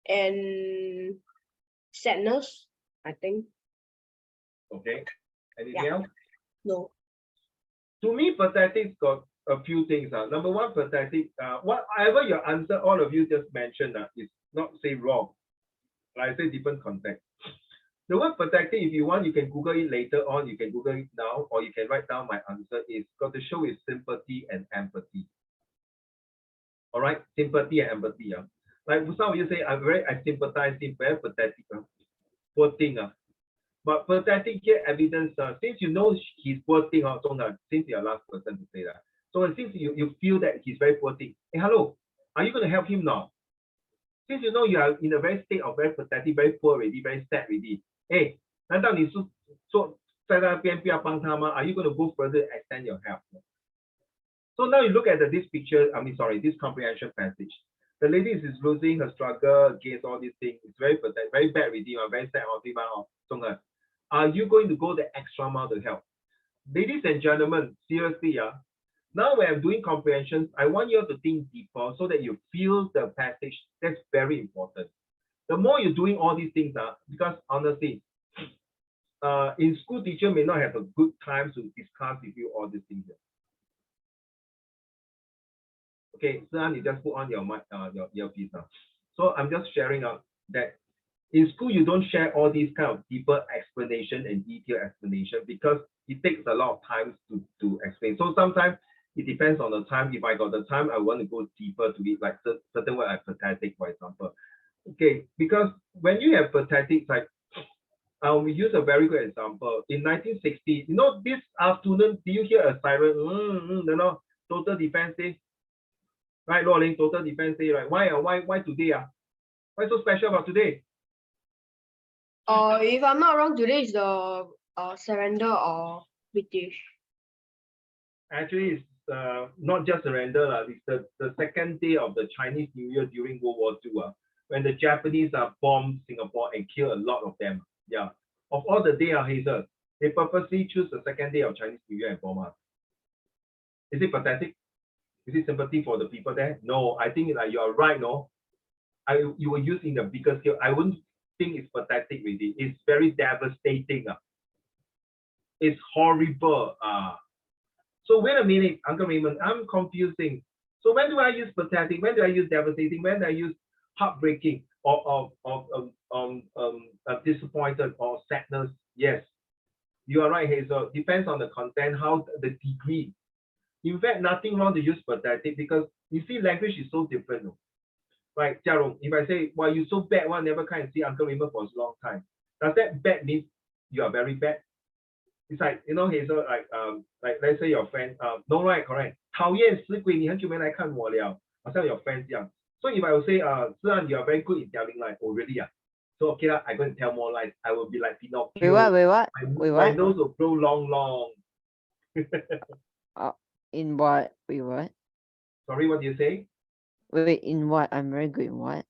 And sadness, I think. Okay. Anything else? No. To me, pathetic's got a few things. Number one, pathetic, whatever your answer, all of you just mentioned is not say wrong. I say different context. The word pathetic, if you want, you can Google it later on. You can Google it now, or you can write down my answer. It's got to show is sympathy and empathy. All right, sympathy and empathy. Like some of you say, I sympathize him, very pathetic. Poor thing. But pathetic here evidence, since you know he's poor thing, since you're the last person to say that. So since you feel that he's very poor thing, hey, hello, are you going to help him now? Since you know you are in a very state of very pathetic, very poor already, very sad already. Hey, are you going to go further and extend your help? So now you look at this picture, this comprehension passage. The lady is losing her struggle against all these things. It's very pathetic, very bad already, very sad. Are you going to go the extra mile to help? Ladies and gentlemen, seriously, now when I'm doing comprehensions, I want you to think deeper so that you feel the passage. That's very important. The more you're doing all these things, because honestly, in school, teacher may not have a good time to discuss with you all these things. Okay, so you just put on your mic, your earpiece now. So I'm just sharing out that in school, you don't share all these kind of deeper explanation and detailed explanation because it takes a lot of time to explain. So sometimes it depends on the time. If I got the time, I want to go deeper to it, like certain word like pathetic, for example. Okay, because when you have pathetic, like we use a very good example. In 1960, this afternoon, do you hear a siren? Total Defense Day. Right, Rolling, Total Defense Day, right? Why today? Why so special about today? If I'm not wrong, today is the surrender of British. Actually, it's not just surrender. It's the second day of the Chinese New Year during World War II, when the Japanese bombed Singapore and killed a lot of them. Yeah. Of all the day, Hazel, they purposely choose the second day of Chinese New Year and bomb us. Is it pathetic? Is it sympathy for the people there? No, I think you are right, no? You were using the bigger scale. I wouldn't think it's pathetic really. It's very devastating. It's horrible. So wait a minute, Uncle Raymond, I'm confusing. So when do I use pathetic? When do I use devastating? When do I use heartbreaking or disappointed or sadness? Yes, you are right, Hazel. Depends on the content, how the degree. In fact, nothing wrong to use pathetic because you see, language is so different. Right, Jiarong, if I say, well, you're so bad, one never kind of see Uncle Raymond for a long time. Does that bad mean you are very bad? It's like, Hazel, like let's say your friend, no, right, correct. 讨厌死鬼，你很久没来看我了，好像 your friends 这样。So if I will say, you are very good in telling lies. Oh, really? So okay, I'm going to tell more lies. I will be like Pinocchio. Wait, what? My nose will grow long. In what? Wait, what? Sorry, what do you say? Wait, in what? I'm very good in what?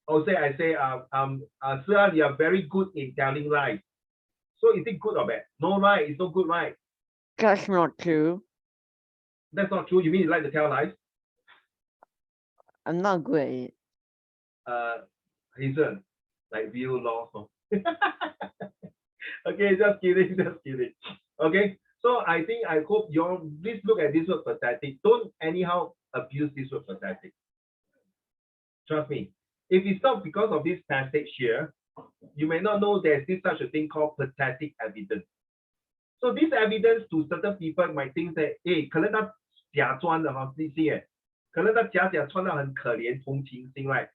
I say, you are very good in telling lies. So is it good or bad? No, right? It's not good, right? That's not true. That's not true. You mean you like to tell lies? I'm not good at it. Hazel, like view loss. Okay, just kidding. Okay, so I hope please look at this word pathetic. Don't anyhow abuse this word pathetic. Trust me. If it's not because of this passage here, You may not know there's this such a thing called pathetic evidence. So this evidence to certain people might think that, 可能他假装的哈，这些，可能他假穿到很可怜，同情心 ，right？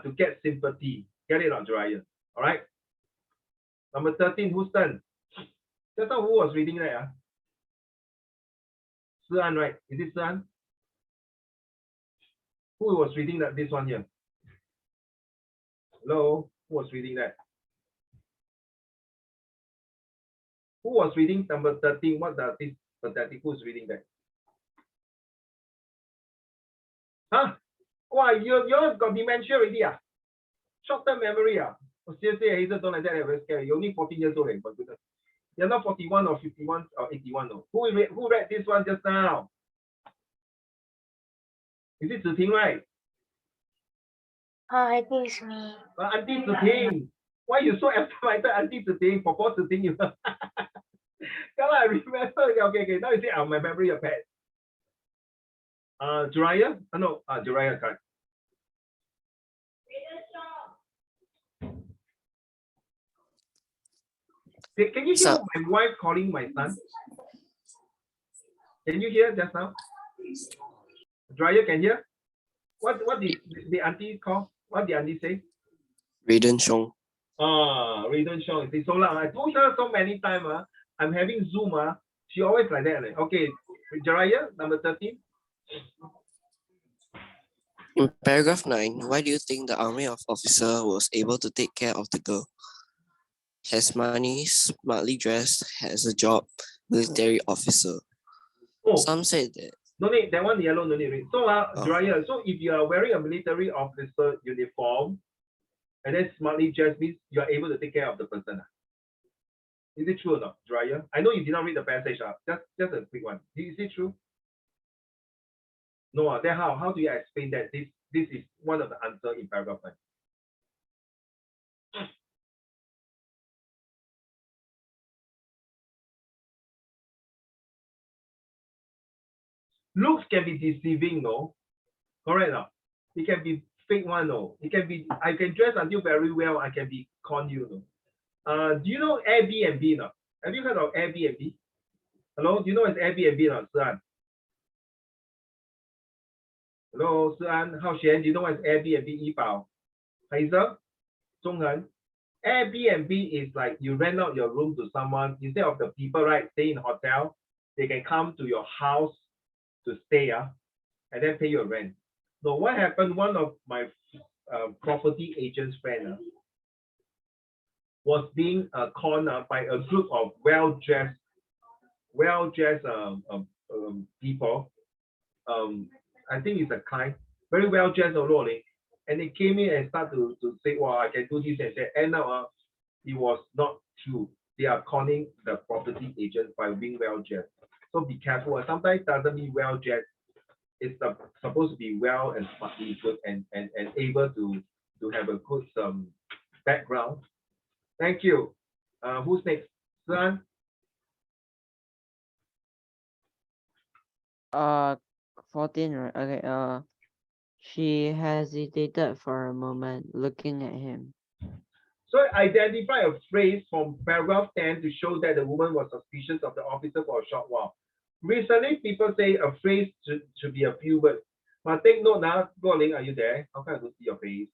to get sympathy, get it on Jiraiya, all right? Number 13, whose turn? Just now who was reading that? Si-an, right? Is it Si-an? Who was reading that? This one here. Hello, who was reading that? Who was reading number 13? What does this pathetic? Who's reading that? Huh? Why you got dementia already? Short-term memory. Seriously, Hazel, don't like that. Very scary. You're only 14 years old. But goodness. You're not 41 or 51 or 81. No. Who read this one just now? Is it Ziting, right? I think it's me. Auntie Ziting. Why you so excited, Auntie Ziting? For Ziting, you. I remember. Okay. Now you see, my memory of pet. Jiraiya? No, Jiraiya card. Can you hear my wife calling my son? Can you hear just now? Jiraiya can hear? What did the auntie call? What did auntie say? Raiden Shong. Raiden Shong. It's so loud. I told her so many times. I'm having Zoom. She always like that. Okay, Jiraiya, number 13. In paragraph 9, why do you think the army officer was able to take care of the girl? Has money, smartly dressed, has a job, military officer. Some said that. No need, that one yellow, no need. So, Jiraiya, so if you are wearing a military officer uniform and then smartly dressed means you are able to take care of the person. Is it true or not, Jiraiya? I know you did not read the passage. Just a quick one. Is it true? No, then how do you explain that this is one of the answers in paragraph 9? Looks can be deceiving, no? Correct, no? It can be fake one, no? It can be, I can dress until very well, I can be con you, no? Do you know Airbnb, no? Have you heard of Airbnb? Hello, do you know what's Airbnb, no, Si-an? Hello, Si-an, Hao Xuan, do you know what's Airbnb, Yibao? Hazel, Zhonghen? Airbnb is like you rent out your room to someone, instead of the people, right, stay in hotel, they can come to your house to stay, and then pay your rent. So what happened, one of my property agent's friend was being conned by a group of well-dressed people. I think it's a client, very well-dressed already. And they came in and started to say, well, I can do this and that. And now it was not true. They are conning the property agent by being well-dressed. So be careful. Sometimes it doesn't mean well-dressed. It's supposed to be well and smartly good and able to have a good background. Thank you. Who's next? Si-an? 14, right? Okay. She hesitated for a moment, looking at him. So identify a phrase from paragraph 10 to show that the woman was suspicious of the officer for a short while. Recently, people say a phrase should be a few words. But take note now, Guoling, are you there? How can I see your face?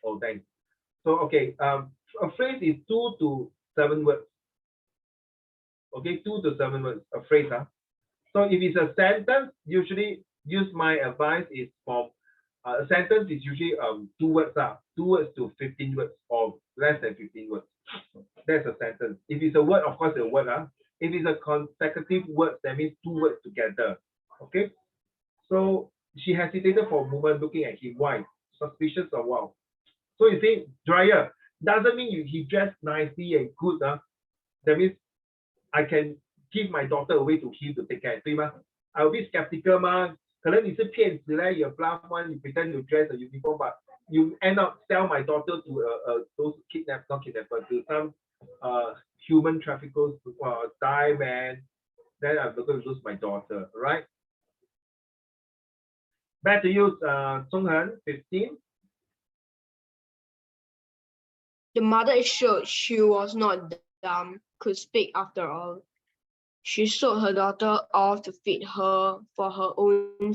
Oh, thanks. So, okay, a phrase is 2 to 7 words. Okay, 2 to 7 words, a phrase. So if it's a sentence, usually use my advice is from a sentence is usually 2 words, 2 words to 15 words or less than 15 words. That's a sentence. If it's a word, of course, a word. If it's a consecutive word, that means 2 words together. Okay. So she hesitated for a moment, looking at him. Why? Suspicious or wow? So you see, Jiraiya doesn't mean he dressed nicely and good. That means I can give my daughter away to him to take care. I will be skeptical, man. 可能你是骗子嘞, you bluff one, you pretend to dress a uniform, but you end up sell my daughter to those not kidnappers, to some human traffickers, die, man. Then I'm going to lose my daughter, right? Back to you, Zhonghen, 15. The mother showed she was not dumb, could speak after all. She sold her daughter off to feed her for her own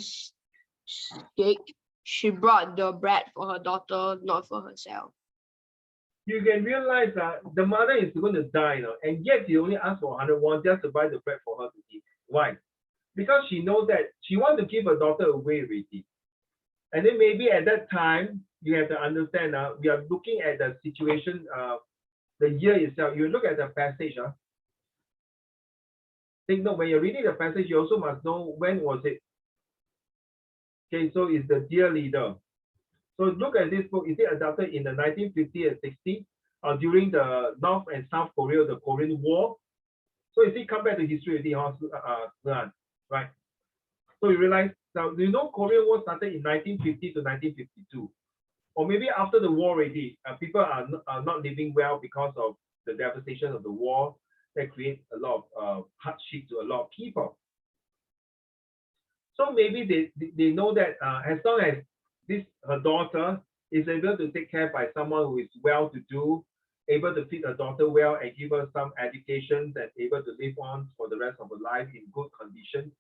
sake. She brought the bread for her daughter, not for herself. You can realize that the mother is going to die now, and yet she only asked for 100 won just to buy the bread for her to eat. Why? Because she knows that she wants to give her daughter away already. And then maybe at that time, you have to understand now, we are looking at the situation, the year itself. You look at the passage. Take note, when you're reading the passage, you also must know when was it. Okay, so it's the dear leader. So look at this book. Is it adapted in the 1950 and 60 or during the North and South Korea, the Korean War? So you see, come back to history already, right? So you realize now, you know, Korean War started in 1950 to 1952, or maybe after the war already. People are not living well because of the devastation of the war that creates a lot of hardship to a lot of people. So maybe they know that as long as her daughter is able to take care by someone who is well-to-do, able to feed her daughter well and give her some education and able to live on for the rest of her life in good condition.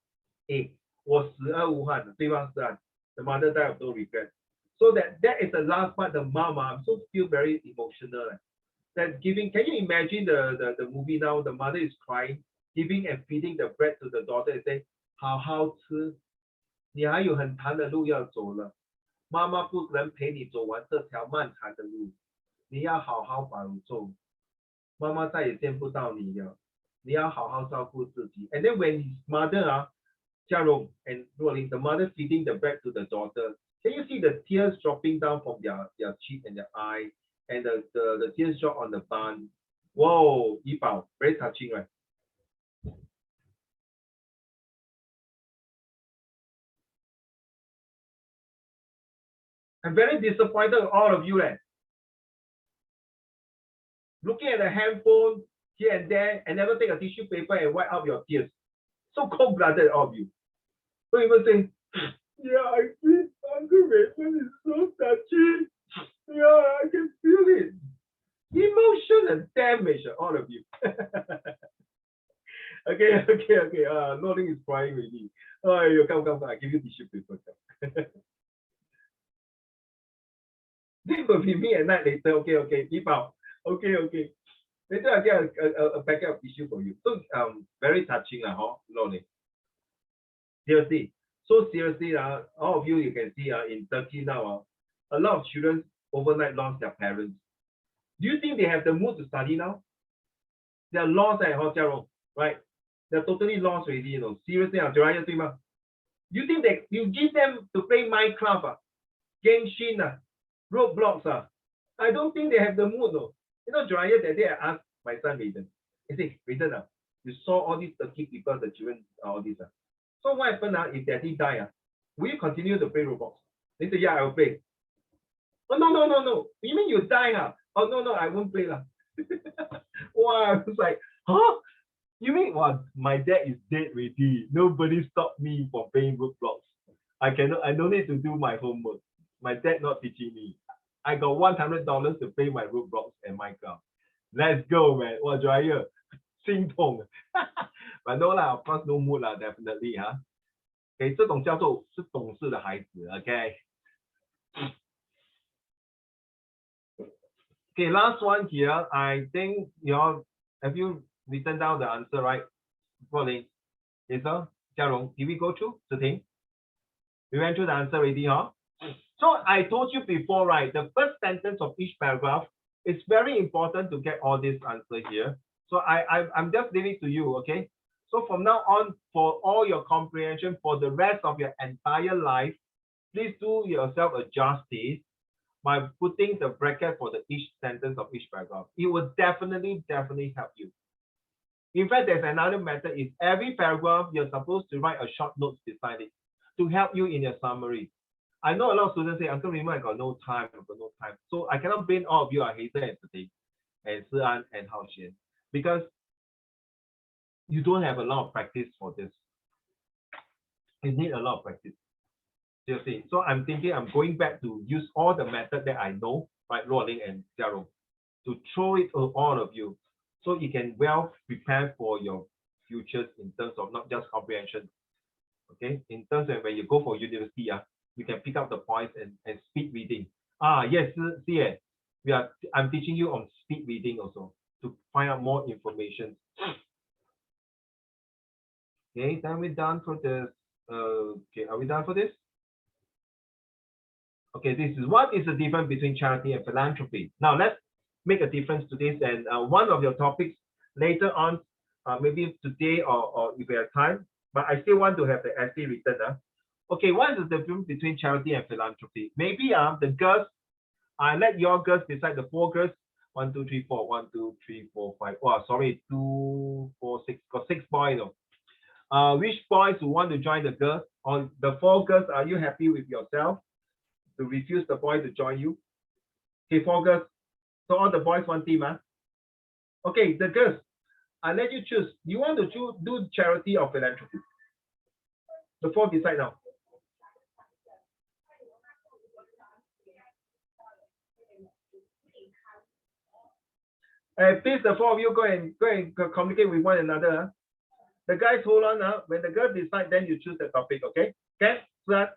我死而无憾，对方是岸。The mother died of no regret. So that is the last part. The mama, I'm so feel very emotional. That giving, can you imagine the movie now? The mother is crying, giving and feeding the bread to the daughter and say, 好好吃，你还有很长的路要走了。妈妈不能陪你走完这条漫长的路，你要好好保重。妈妈再也见不到你了，你要好好照顾自己。And then when his mother, Jiarong and Ruoling, the mother feeding the bread to the daughter, can you see the tears dropping down from their cheek and their eye, and the tears drop on the bun? Whoa, Yibao, very touching, right? I'm very disappointed with all of you. Looking at the handphone here and there and never take a tissue paper and wipe out your tears. So cold-blooded, all of you. So even saying, yeah, I feel Uncle Raymond is so touchy. Yeah, I can feel it. Emotion and damage, all of you. Okay. Nothing is crying already. Oh, you come. I give you tissue paper. This will be me at night later. Okay. Keep out. Okay. Later I'll get a packet of tissue for you. So very touching, Lonnie. Seriously. So seriously, all of you can see in Turkey now, a lot of children overnight lost their parents. Do you think they have the mood to study now? They're lost at hotel, right? They're totally lost already, Seriously, Jiraiya, do you think that you give them to play Minecraft, Genshin, Roblox? I don't think they have the mood, no. Jiraiya, that day I asked my son Raiden. I said, Raiden, you saw all these Turkey people, the children, all this. So what happened if daddy die? Will you continue to play Roblox? They said, yeah, I will play. Oh, no. You mean you die? Oh, no, I won't play. Wow, I was like, huh? You mean what? My dad is dead already. Nobody stopped me from playing Roblox. I don't need to do my homework. My dad not teaching me. I got $100 to pay my Roblox and Minecraft. Let's go, man. What do I hear? 心痛. But no lah, of course no mood lah, definitely, huh? Okay, 这种叫做是懂事的孩子, okay? Okay, last one here. I think have you written down the answer, right? Rolling. Lisa, Jiarong, did we go through? Siting? We went through the answer already, huh? So I told you before, right? The first sentence of each paragraph is very important to get all this answer here. So I'm just leaving it to you, okay? So from now on, for all your comprehension for the rest of your entire life, please do yourself a justice by putting the bracket for each sentence of each paragraph. It will definitely help you. In fact, there's another method. Is every paragraph you're supposed to write a short note beside it to help you in your summary. I know a lot of students say, Uncle Raymond, I got no time. So I cannot blame all of you are Hazel and today, and Si-an and Hao Xian, because you don't have a lot of practice for this. You need a lot of practice. You see, so I'm thinking I'm going back to use all the method that I know, right, Ruoling and Jiarong. to throw it to all of you, so you can well prepare for your futures in terms of not just comprehension. Okay, in terms of when you go for university, you can pick up the points and speed reading. Yes, see, I'm teaching you on speed reading also to find out more information. Okay, then we're done for this. Okay, are we done for this? Okay, this is what is the difference between charity and philanthropy. Now let's make a difference to this, and one of your topics later on, maybe today or if we have time, but I still want to have the essay written. Okay, what is the difference between charity and philanthropy? Maybe the girls, I let your girls decide, the 4 girls. 1, 2, 3, 4. 1, 2, 3, 4, 5. Oh, sorry, 2, 4, 6. Got 6 boys. Which boys who want to join the girls? On the 4 girls, are you happy with yourself to refuse the boy to join you? Okay, 4 girls. So all the boys one team, Okay, the girls, I let you choose. You want to do charity or philanthropy? The 4 decide now. Please, the 4 of you go and communicate with one another. The guys, hold on. When the girls decide, then you choose the topic. Okay? Okay, Sir,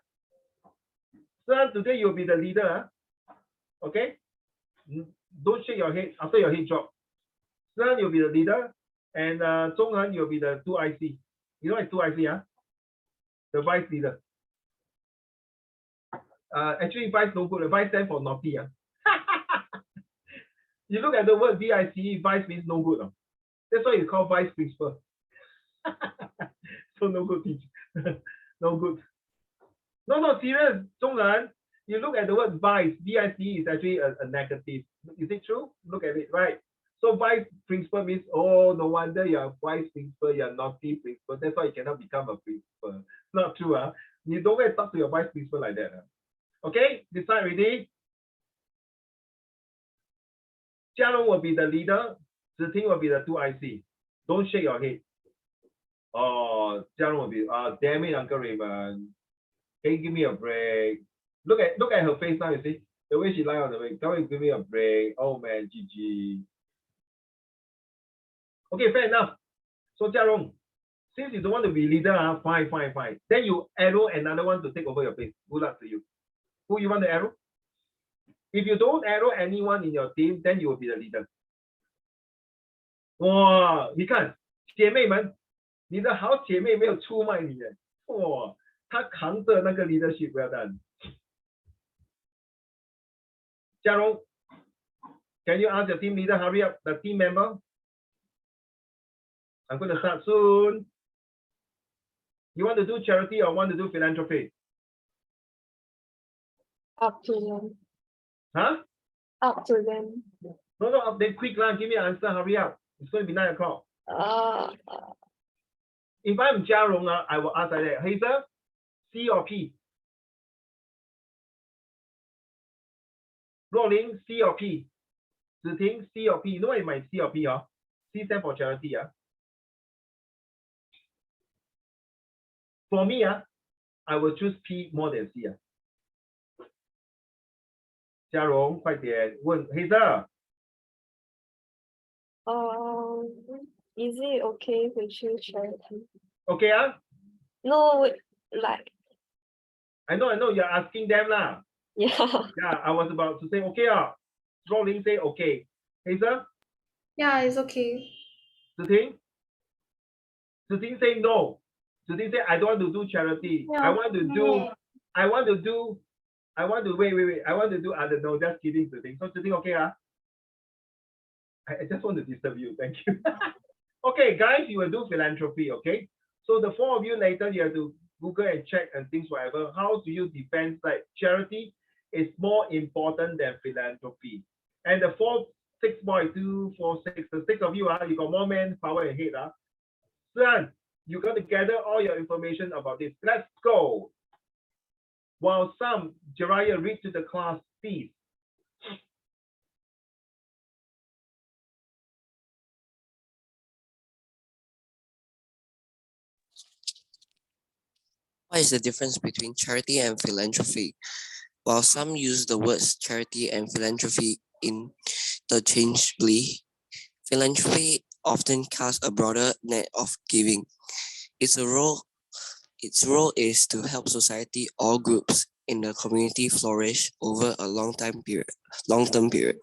today you'll be the leader. Okay? Don't shake your head after your head drop. Sir, you'll be the leader, and Zhonghan, you'll be the 2IC. You know what 2IC? The vice leader. Actually, vice no good. The vice stands for naughty. You look at the word VICE, vice means no good. That's why it's called vice principal. So no good teacher. No good. No, serious. Zhonghan, you look at the word vice, VICE is actually a negative. Is it true? Look at it, right? So vice principal means, oh, no wonder you're vice principal, you're naughty principal. That's why you cannot become a principal. Not true. You don't go and talk to your vice principal like that. Okay, decide already. Jialong will be the leader. Ziting will be the 2IC. Don't shake your head. Oh, Jialong will be, damn it, Uncle Raymond. Can you give me a break? Look at her face now, you see? The way she lie on the way. Can you give me a break? Oh man, GG. Okay, fair enough. So Jialong, since you don't want to be leader, fine. Then you arrow another one to take over your place. Good luck to you. Who you want to arrow? If you don't arrow anyone in your team, then you will be the leader. 哇，你看，姐妹们，你的好姐妹没有出卖你的，哇，她扛着那个 leadership， well done。嘉荣 ，can you ask your team leader hurry up the team member? I'm going to start soon. You want to do charity or want to do philanthropy? Up to them. Huh? Up to them. No, then quick lah. Give me an answer. Hurry up. It's going to be 9 o'clock. If I'm Jiarong, I will ask like that. Hazel, C or P? Rolling, C or P? Ziting, C or P? You know what is my C or P? C stands for charity. For me, I will choose P more than C. 嘉荣，快点问 Hazel。Is it okay to choose charity? Okay, No, like. I know you're asking them lah. Yeah. Yeah, I was about to say okay. Rolling say okay. Hazel? Yeah, it's okay. Ziting say no. Ziting say I don't want to do charity. No, I want to do. I want to do other. No, just kidding, Ziting. So Ziting, okay, I just want to disturb you. Thank you. Okay, guys, you will do philanthropy. Okay, so the 4 of you later you have to Google and check and things whatever. How do you defend like charity is more important than philanthropy? And the 6 boys, 2, 4, 6, the 6 of you, you got more manpower and head. Son, you got to gather all your information about this. Let's go. While some Jiraiya read to the class, please. What is the difference between charity and philanthropy? While some use the words charity and philanthropy interchangeably. Philanthropy often casts a broader net of giving. Its role is to help society or groups in the community flourish over a long-term period.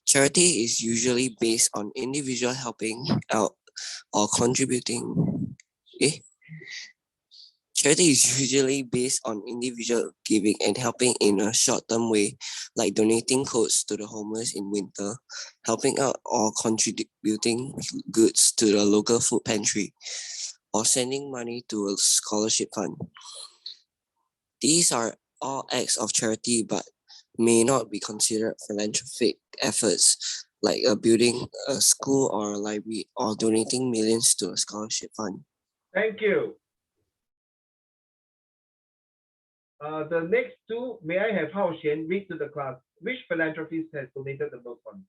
Charity is usually based on individual helping out or contributing. Charity is usually based on individual giving and helping in a short-term way, like donating coats to the homeless in winter, helping out or contributing goods to the local food pantry, or sending money to a scholarship fund. These are all acts of charity but may not be considered philanthropic efforts, like building a school or a library or donating millions to a scholarship fund. Thank you. The next two, may I have Hao Xian read to the class? Which philanthropist has donated the most funds?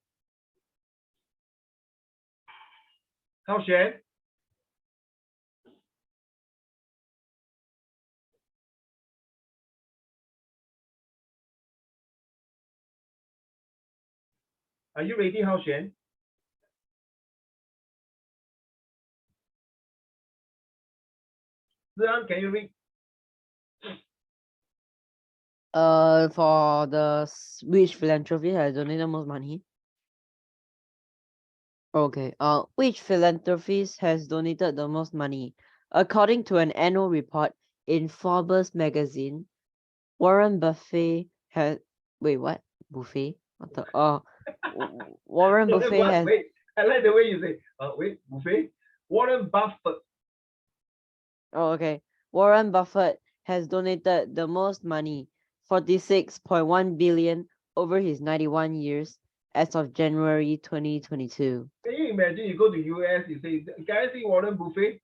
Hao Xian? Are you ready, Hao Xian? Zian, can you read? For the which philanthropy has donated most money? Okay. Which philanthropist has donated the most money? According to an annual report in Forbes magazine, Warren Buffett has. Wait, what? Buffet? What the? Warren Buffett What? has. Wait, I like the way you say. Wait, Buffet. Warren Buffett. Oh, okay. Warren Buffett has donated the most money, 46.1 billion over his 91 years as of January 2022. Can you imagine you go to US, you say, can I see Warren Buffett?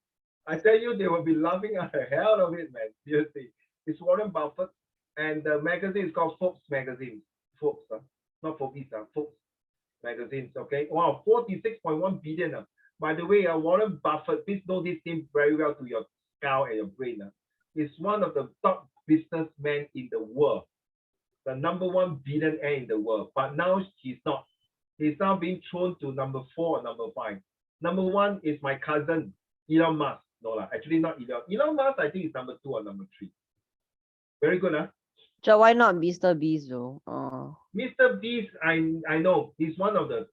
I tell you, they will be laughing at the hell of it, man. Seriously. It's Warren Buffett, and the magazine is called Forbes magazine. Forbes, not Forbes, Forbes magazines, okay? Wow, 46.1 billion. By the way, Warren Buffett, please know this name very well to your skull and your brain. Is one of the top businessmen in the world, the #1 billionaire in the world. But now he's not. He's now being thrown to number 4 or number 5. Number 1 is my cousin, Elon Musk. No, actually not Elon. Elon Musk, I think, is number 2 or number 3. Very good, huh? So why not Mr. Beast though? Mr. Beast, I know he's one of them.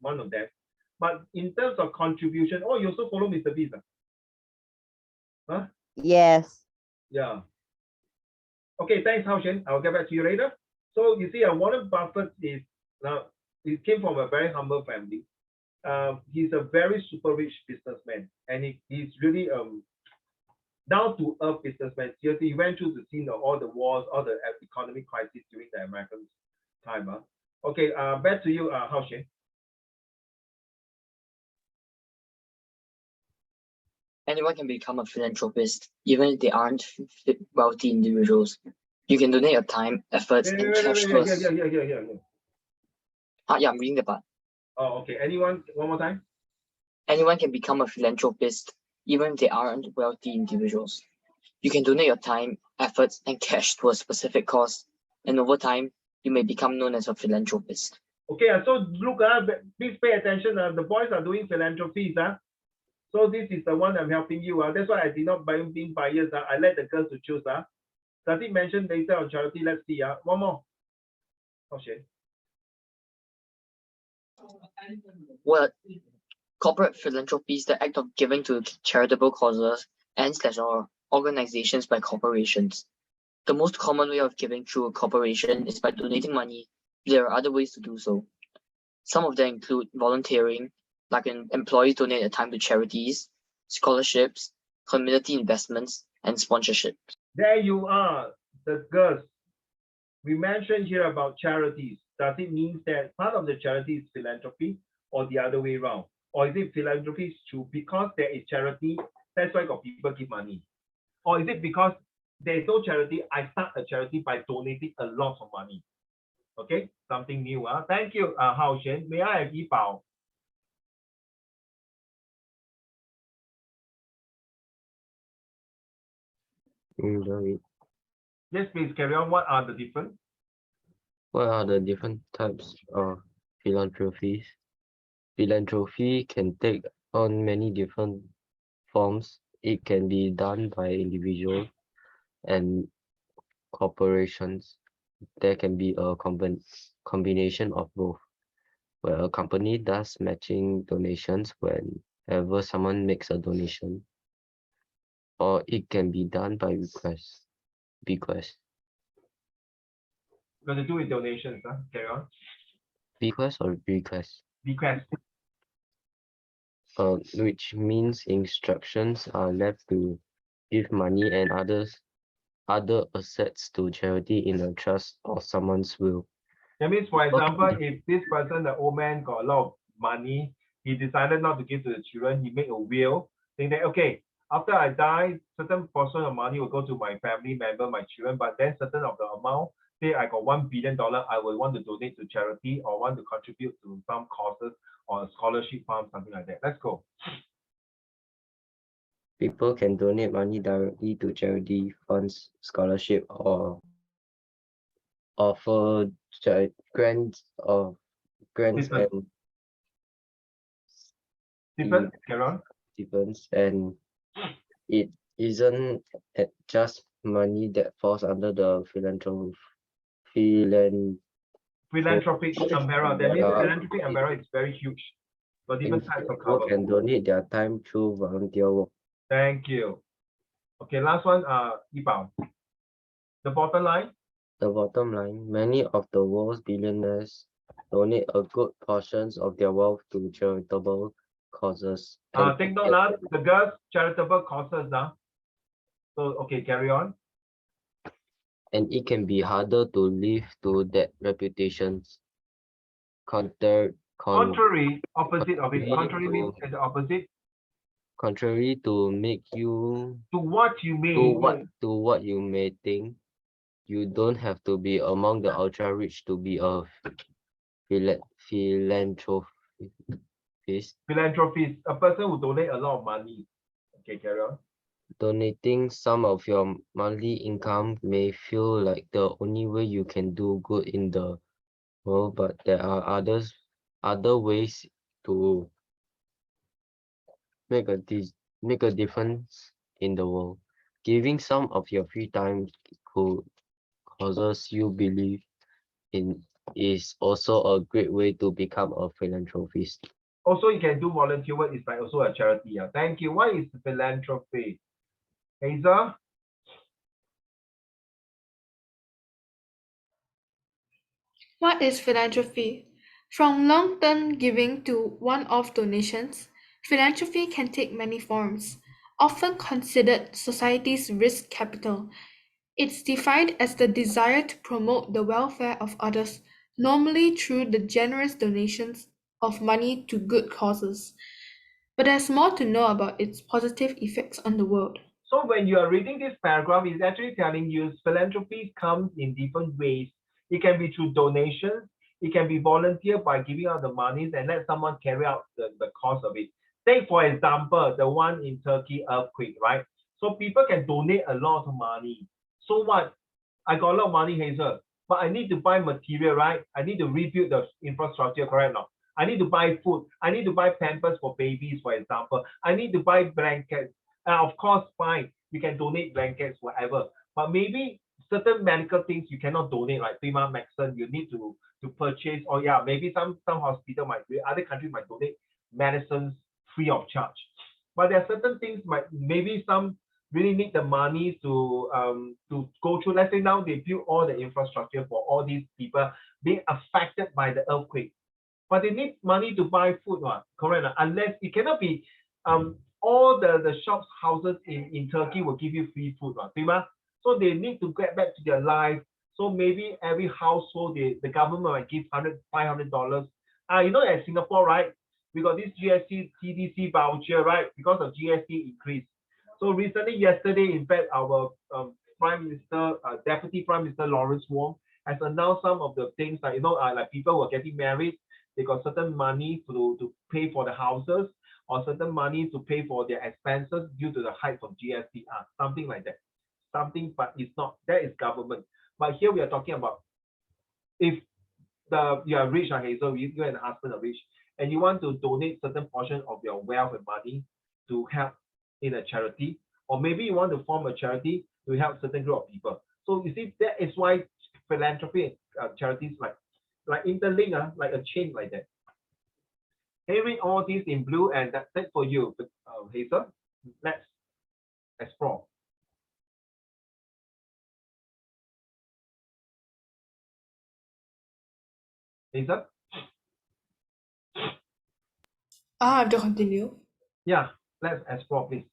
But in terms of contribution, oh, you also follow Mr. Beast, huh? Yes. Yeah. Okay, thanks, Hao Xian. I'll get back to you later. So you see, Warren Buffett is now he came from a very humble family. He's a very super rich businessman, and he's really down to earth businessman. Seriously, he went through the scene of all the wars, all the economic crisis during the American time. Okay, back to you, Hao Xian. Anyone can become a philanthropist, even if they aren't wealthy individuals. You can donate your time, efforts, and cash to us. Yeah, I'm reading the part. Oh, okay. Anyone, one more time? Anyone can become a philanthropist, even if they aren't wealthy individuals. You can donate your time, efforts, and cash to a specific cause, and over time, you may become known as a philanthropist. Okay, so look, please pay attention. The boys are doing philanthropies. So this is the one I'm helping you. That's why I did not being biased. I let the girls to choose. Does it mention data on charity? Let's see. One more. Okay. Well, corporate philanthropy is the act of giving to charitable causes and/or organizations by corporations. The most common way of giving through a corporation is by donating money. There are other ways to do so. Some of them include volunteering, like employees donate their time to charities, scholarships, community investments, and sponsorship. There you are, the girls. We mentioned here about charities. Does it mean that part of the charity is philanthropy, or the other way around? Or is it philanthropy true because there is charity, that's why got people give money? Or is it because there is no charity, I start a charity by donating a lot of money? Okay, something new. Thank you, Hao Xian. May I have Yi Bao? Yes, please carry on. What are the different? What are the different types of philanthropies. Philanthropy can take on many different forms. It can be done by individuals and corporations. There can be a combination of both, where a company does matching donations whenever someone makes a donation, or it can be done by request. Got to do with donations, huh? Carry on. Bequest or request? Bequest. Which means instructions are left to give money and other assets to charity in a trust or someone's will. That means, for example, if this person, the old man, got a lot of money, he decided not to give to the children, he made a will, saying that, okay, after I die, certain portion of money will go to my family member, my children, but then certain of the amount, say I got $1 billion, I will want to donate to charity or want to contribute to some causes or a scholarship fund, something like that. Let's go. People can donate money directly to charity funds, scholarship, or offer grants Different. and Different, carry on. stipends, and it isn't just money that falls under the Philanthropic umbrella. That means philanthropic umbrella is very huge. But different types of People cover. can donate their time through volunteer work. Thank you. Okay, last one, Yibao. The bottom line. The bottom line, many of the world's billionaires donate a good portions of their wealth to charitable causes. Take note now, the girls' charitable causes now. So, okay, carry on. And it can be harder to live to that reputations. Contrary, opposite of it. Contrary means the opposite. Contrary to make you to what you may think, you don't have to be among the ultra rich to be a philanthropist. Philanthropist, a person who donate a lot of money. Okay, carry on. Donating some of your monthly income may feel like the only way you can do good in the world, but there are other ways to make a difference in the world. Giving some of your free time could causes you believe in is also a great way to become a philanthropist. Also, you can do volunteer work. It's like also a charity. Yeah. Thank you. What is philanthropy? Hazel? What is philanthropy? From long-term giving to one-off donations, philanthropy can take many forms, often considered society's risk capital. It's defined as the desire to promote the welfare of others, normally through the generous donations of money to good causes. But there's more to know about its positive effects on the world. So when you are reading this paragraph, it's actually telling you philanthropy comes in different ways. It can be through donations. It can be volunteer by giving out the monies and let someone carry out the cost of it. Take, for example, the one in Turkey earthquake, right? So people can donate a lot of money. So what? I got a lot of money, Hazel, but I need to buy material, right? I need to rebuild the infrastructure, correct now? I need to buy food. I need to buy pampers for babies, for example. I need to buy blankets. Of course, fine, you can donate blankets, whatever. But maybe certain medical things you cannot donate, like prima medicine, you need to purchase, or yeah, maybe some hospital might, other countries might donate medicines free of charge. But there are certain things maybe some really need the money to go through. Let's say now they build all the infrastructure for all these people being affected by the earthquake. But they need money to buy food, correct? Unless it cannot be all the shops, houses in Turkey will give you free food, so they need to get back to their life. So maybe every household, the government might give $500. You know, at Singapore, right? We got this GST TDC voucher, right? Because of GST increase. So recently, yesterday, in fact, our Prime Minister, Deputy Prime Minister Lawrence Wong has announced some of the things that, like people who are getting married, they got certain money to pay for the houses, or certain money to pay for their expenses due to the hike of GST, something like that. Something, but it's not, that is government. But here we are talking about if you are rich, Hazel, you and the husband are rich, and you want to donate certain portion of your wealth and money to help in a charity, or maybe you want to form a charity to help certain group of people. So you see, that is why philanthropy charities like interlink, like a chain like that. Can you read all these in blue? And that's it for you, Hazel. Let's explore. Hazel? I have to continue. Yeah, let's explore, please.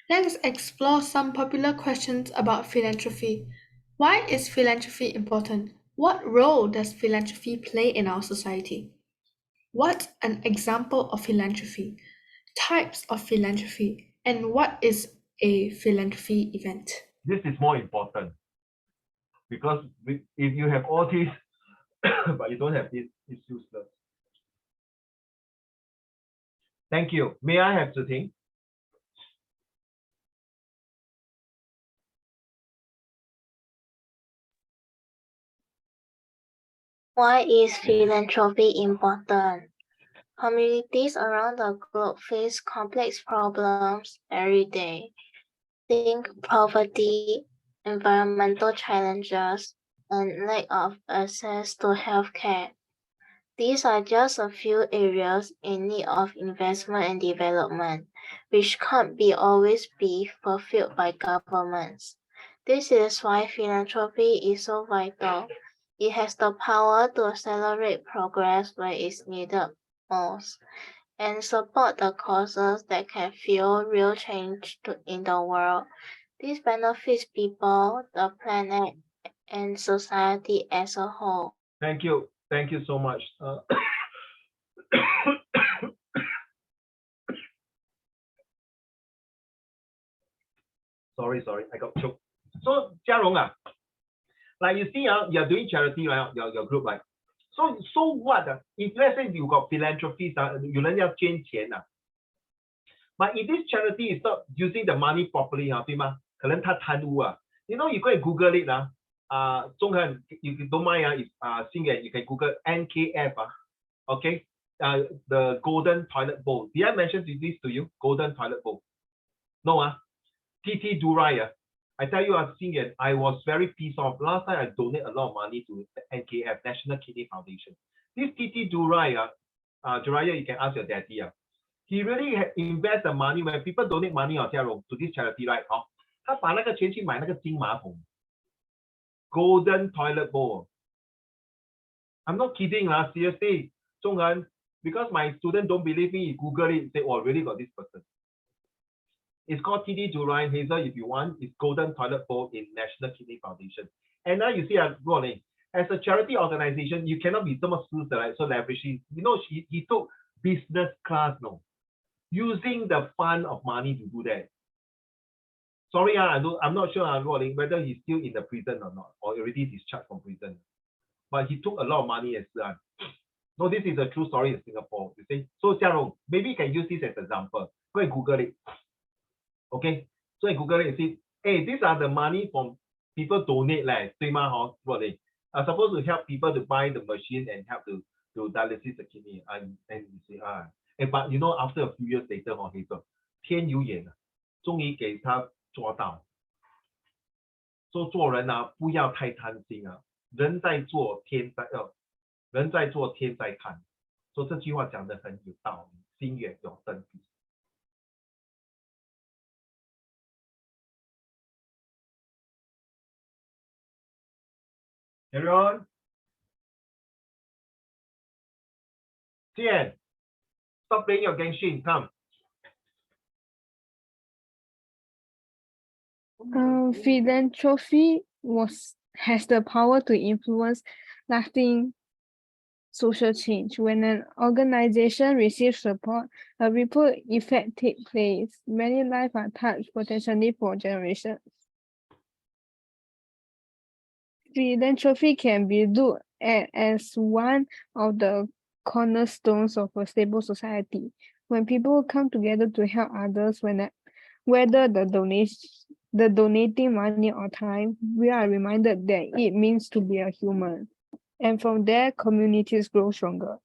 Let's explore some popular questions about philanthropy. Why is philanthropy important? What role does philanthropy play in our society? What's an example of philanthropy? Types of philanthropy, and what is a philanthropy event? This is more important because if you have all these, but you don't have this, it's useless. Thank you. May I have the thing? Why is philanthropy important? Communities around the globe face complex problems every day. Think poverty, environmental challenges, and lack of access to healthcare. These are just a few areas in need of investment and development, which can't always be fulfilled by governments. This is why philanthropy is so vital. It has the power to accelerate progress where it's needed most, and support the causes that can fuel real change in the world. This benefits people, the planet, and society as a whole. Thank you. Thank you so much. Sorry, I got choked. So, Jiarong, like you see, you're doing charity, right? Your group, right? So what? If let's say you got philanthropy, 有人要捐钱but if this charity is not using the money properly, 对吗？可能他贪污You know, you go and Google it, 中恒, you don't mind, if Xinyan, you can Google NKF, okay? The golden toilet bowl. Did I mention this to you? Golden toilet bowl. No, TT Durai, I tell you, Xinyan, I was very pissed off. Last time I donate a lot of money to NKF, National Kidney Foundation. This TT Durai, Duraya, you can ask your daddy. He really invest the money when people donate money to this charity, right? 他把那个钱去买那个金马桶 ，Golden Toilet Bowl. I'm not kidding, seriously, 中恒, because my student don't believe me, Google it, say, oh, really got this person. It's called TD Durai, Hazel, if you want. It's Golden Toilet Bowl in National Kidney Foundation. And now you see, Ronnie, as a charity organization, you cannot be so much right? So leveraging. You know, he took business class, using the fund of money to do that. Sorry, I'm not sure, Ronnie, whether he's still in the prison or not, or already discharged from prison. But he took a lot of money as well. So this is a true story in Singapore, you see. So Jiarong, maybe you can use this as an example. Go and Google it. Okay, so in Google it and see, hey, these are the money from people donate, like, 对吗？Really, are supposed to help people to buy the machine and help to dialysis the kidney. And you say, but you know, after a few years later, Hazel, 天有眼了，终于给他抓到。说做人不要太贪心人在做天在人在做天在看。说这句话讲得很有道理，心远有真谛。Carry on. Tian, stop playing your Genshin. Come. Philanthropy has the power to influence lasting social change. When an organization receives support, a ripple effect takes place. Many lives are touched potentially for generations. Philanthropy can be looked at as one of the cornerstones of a stable society. When people come together to help others, whether the donating money or time, we are reminded that it means to be a human. And from there, communities grow stronger.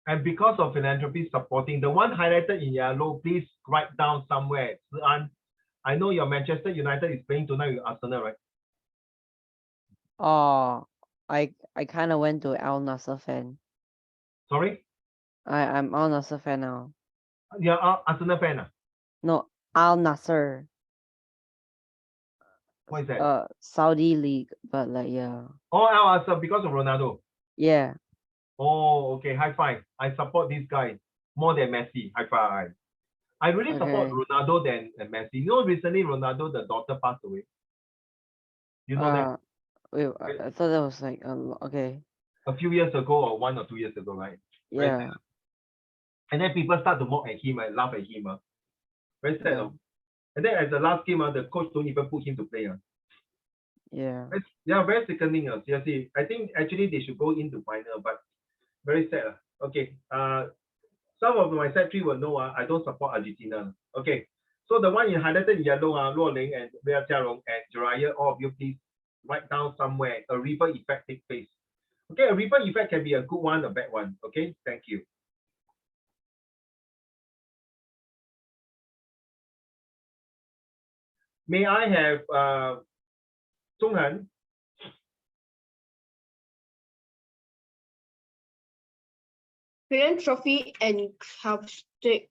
And because of philanthropy supporting, the one highlighted in yellow, please write down somewhere. I know your Manchester United is playing tonight with Arsenal, right? Oh, I kind of went to Al Nassr fan. Sorry? I'm Al Nassr fan now. You're Arsenal fan? No, Al Nassr. What is that? Saudi league, but like yeah. Oh, Al Nassr because of Ronaldo. Yeah. Oh, okay. High five. I support this guy more than Messi. High five. I really support Okay. Ronaldo than Messi. You know, recently Ronaldo, the daughter passed away. You know that Wait, I thought that was like okay. a few years ago or 1 or 2 years ago, right? Very Yeah. sad. And then people start to mock at him and laugh at him. Very sad. Yeah. And then at the last game, the coach don't even put him to play. Yeah. Yeah, very sickening. Seriously, I think actually they should go into final, but very sad. Okay. Some of my set 3 will know I don't support Argentina. Okay. So the one in highlighted in yellow, Luo Ling and Lia Jiarong and Jiraiya, all of you please write down somewhere a ripple effect takes place. Okay, a ripple effect can be a good one, a bad one. Okay, thank you. May I have Zhong Han? Philanthropy encapsulate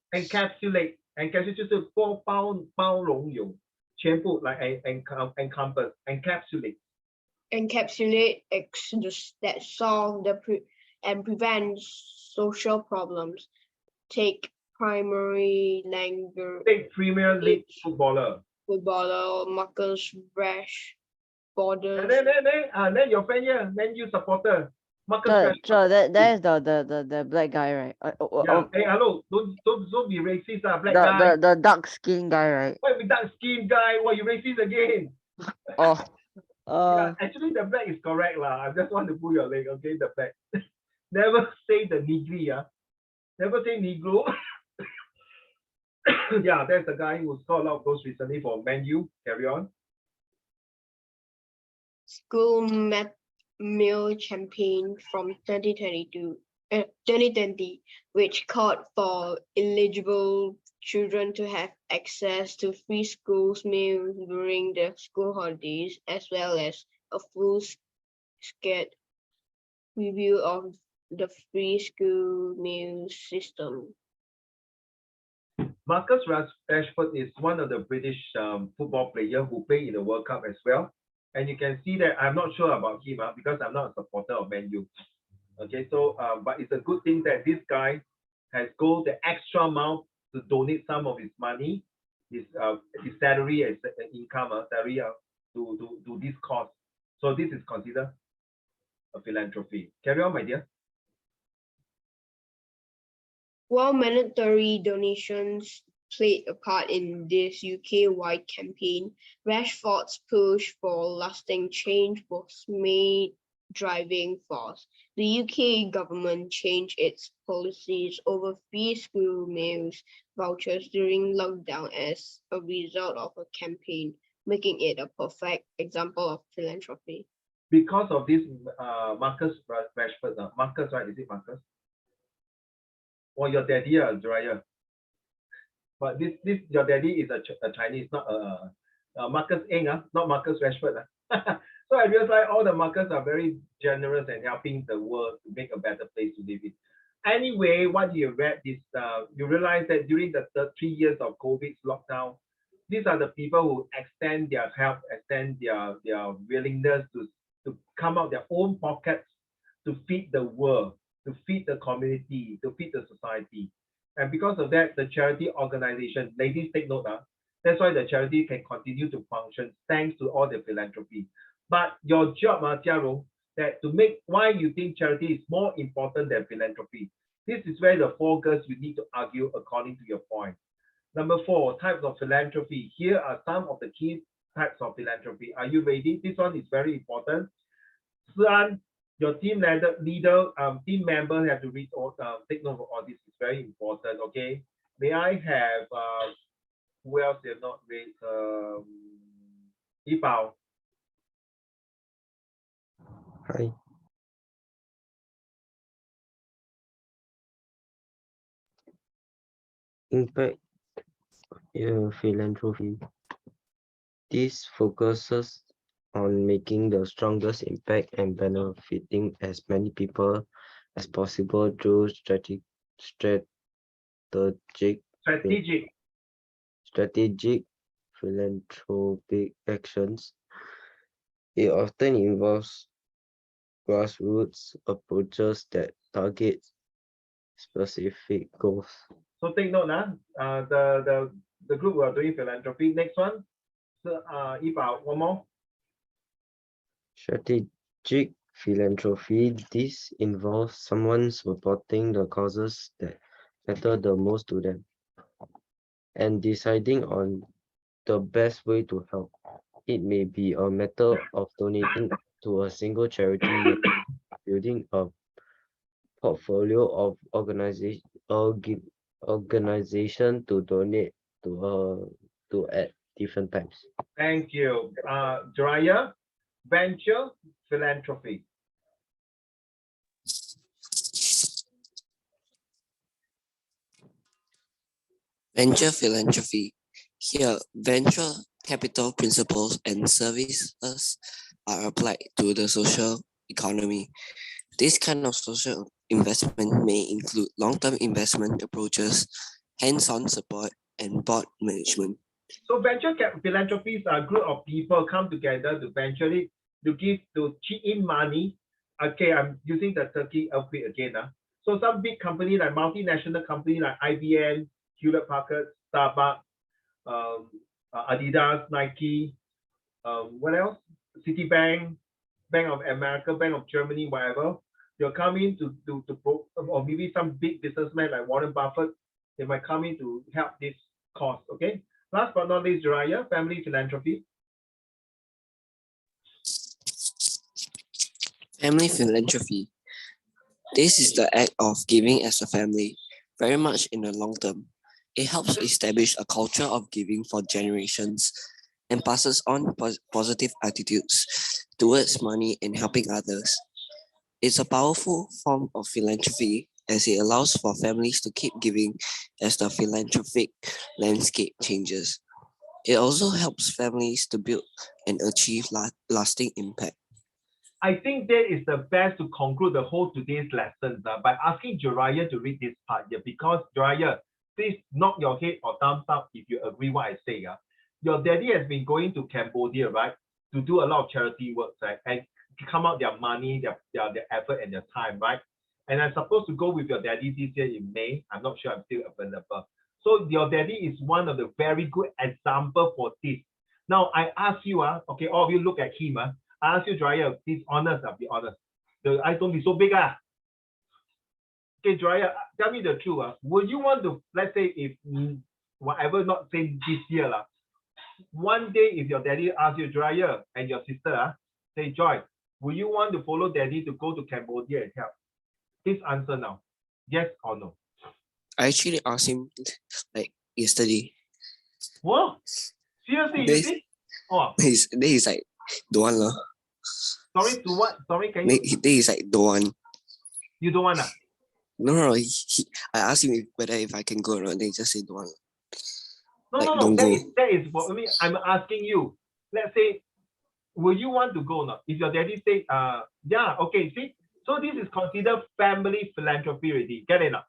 就是包容有全部 like encompass encapsulate that solve and prevent social problems. Take Premier League footballer Marcus Rashford. And then your fan here, Man U supporter Marcus Sure, that is the black guy, right? Yeah. Hey, hello, don't be racist, black the, guy. the dark skin guy, right? Why with dark skin guy? Why you racist again? Oh. Yeah, actually the black is correct lah. I just want to pull your leg, okay? The black. Never say the negri, never say negro. Yeah, that's the guy who scored a lot of goals recently for Man U. Carry on. School meal campaign from 2020, which called for eligible children to have access to free school meals during the school holidays, as well as a full-scale review of the free school meal system. Marcus Rashford is one of the British football players who play in the World Cup as well. And you can see that I'm not sure about him because I'm not a supporter of Man U. Okay, so but it's a good thing that this guy has go the extra mile to donate some of his money, his salary as income, salary to this cause. So this is considered a philanthropy. Carry on, my dear. While monetary donations played a part in this UK-wide campaign, Rashford's push for lasting change was main driving force. The UK government changed its policies over free school meals vouchers during lockdown as a result of a campaign, making it a perfect example of philanthropy. Because of this, Marcus Rashford, Marcus, right? Is it Marcus? Or your daddy, Jiraiya? But this your daddy is a Chinese, not Marcus Eng, not Marcus Rashford. So I realize all the Marcus are very generous and helping the world to make a better place to live in. Anyway, what you read is you realize that during the 3 years of COVID lockdown, these are the people who extend their help, extend their willingness to come out their own pockets to feed the world, to feed the community, to feed the society. And because of that, the charity organization, ladies take note, that's why the charity can continue to function thanks to all the philanthropy. But your job, Jiarong, that to make why you think charity is more important than philanthropy. This is where the 4 girls you need to argue according to your point. Number 4, types of philanthropy. Here are some of the key types of philanthropy. Are you ready? This one is very important. Your team leader, team member have to read all, take note of all this. It's very important. Okay. May I have who else they have not read? Yipao. Hi. Impact philanthropy. This focuses on making the strongest impact and benefiting as many people as possible through strategic philanthropic actions. It often involves grassroots approaches that target specific goals. So take note, the group who are doing philanthropy. Next one, so Iba, one more. Strategic philanthropy. This involves someone supporting the causes that matter the most to them and deciding on the best way to help. It may be a matter of donating to a single charity, building a portfolio of organization to donate to at different times. Thank you. Jiraiya, venture philanthropy. Venture philanthropy. Here, venture capital principles and services are applied to the social economy. This kind of social investment may include long-term investment approaches, hands-on support, and board management. So venture philanthropies are a group of people come together to venture to chip in money. Okay, I'm using the Turkey earthquake again. So some big company like multinational company like IBM, Hewlett Packard, Starbucks, Adidas, Nike, what else? Citibank, Bank of America, Bank of Germany, whatever. They'll come in or maybe some big businessman like Warren Buffett, they might come in to help this cause. Okay. Last but not least, Jiraiya, family philanthropy. Family philanthropy. This is the act of giving as a family, very much in the long term. It helps establish a culture of giving for generations and passes on positive attitudes towards money and helping others. It's a powerful form of philanthropy as it allows for families to keep giving as the philanthropic landscape changes. It also helps families to build and achieve lasting impact. I think that is the best to conclude the whole today's lesson by asking Jiraiya to read this part here, because Jiraiya, please knock your head or thumbs up if you agree what I say. Your daddy has been going to Cambodia, right, to do a lot of charity work, right, and come out their money, their effort and their time, right? And I'm supposed to go with your daddy this year in May. I'm not sure I'm still available. So your daddy is one of the very good example for this. Now I ask you, okay, all of you look at him. I ask you, Jiraiya, please honest, be honest. The eyes don't be so big. Okay, Jiraiya, tell me the truth. Would you want to, let's say, if whatever, not say this year, one day if your daddy asks you, Jiraiya, and your sister, say, Joy, will you want to follow daddy to go to Cambodia and help? Please answer now. Yes or no? I actually asked him like yesterday. What? Seriously, you see? Oh. He's like, don't want. Sorry, to what? Sorry, can you? He's like, don't want. You don't want? No. I asked him whether if I can go or not. They just say don't want. No. That is what I mean. I'm asking you. Let's say, will you want to go or not? If your daddy say, yeah, okay, see? So this is considered family philanthropy already. Get it now?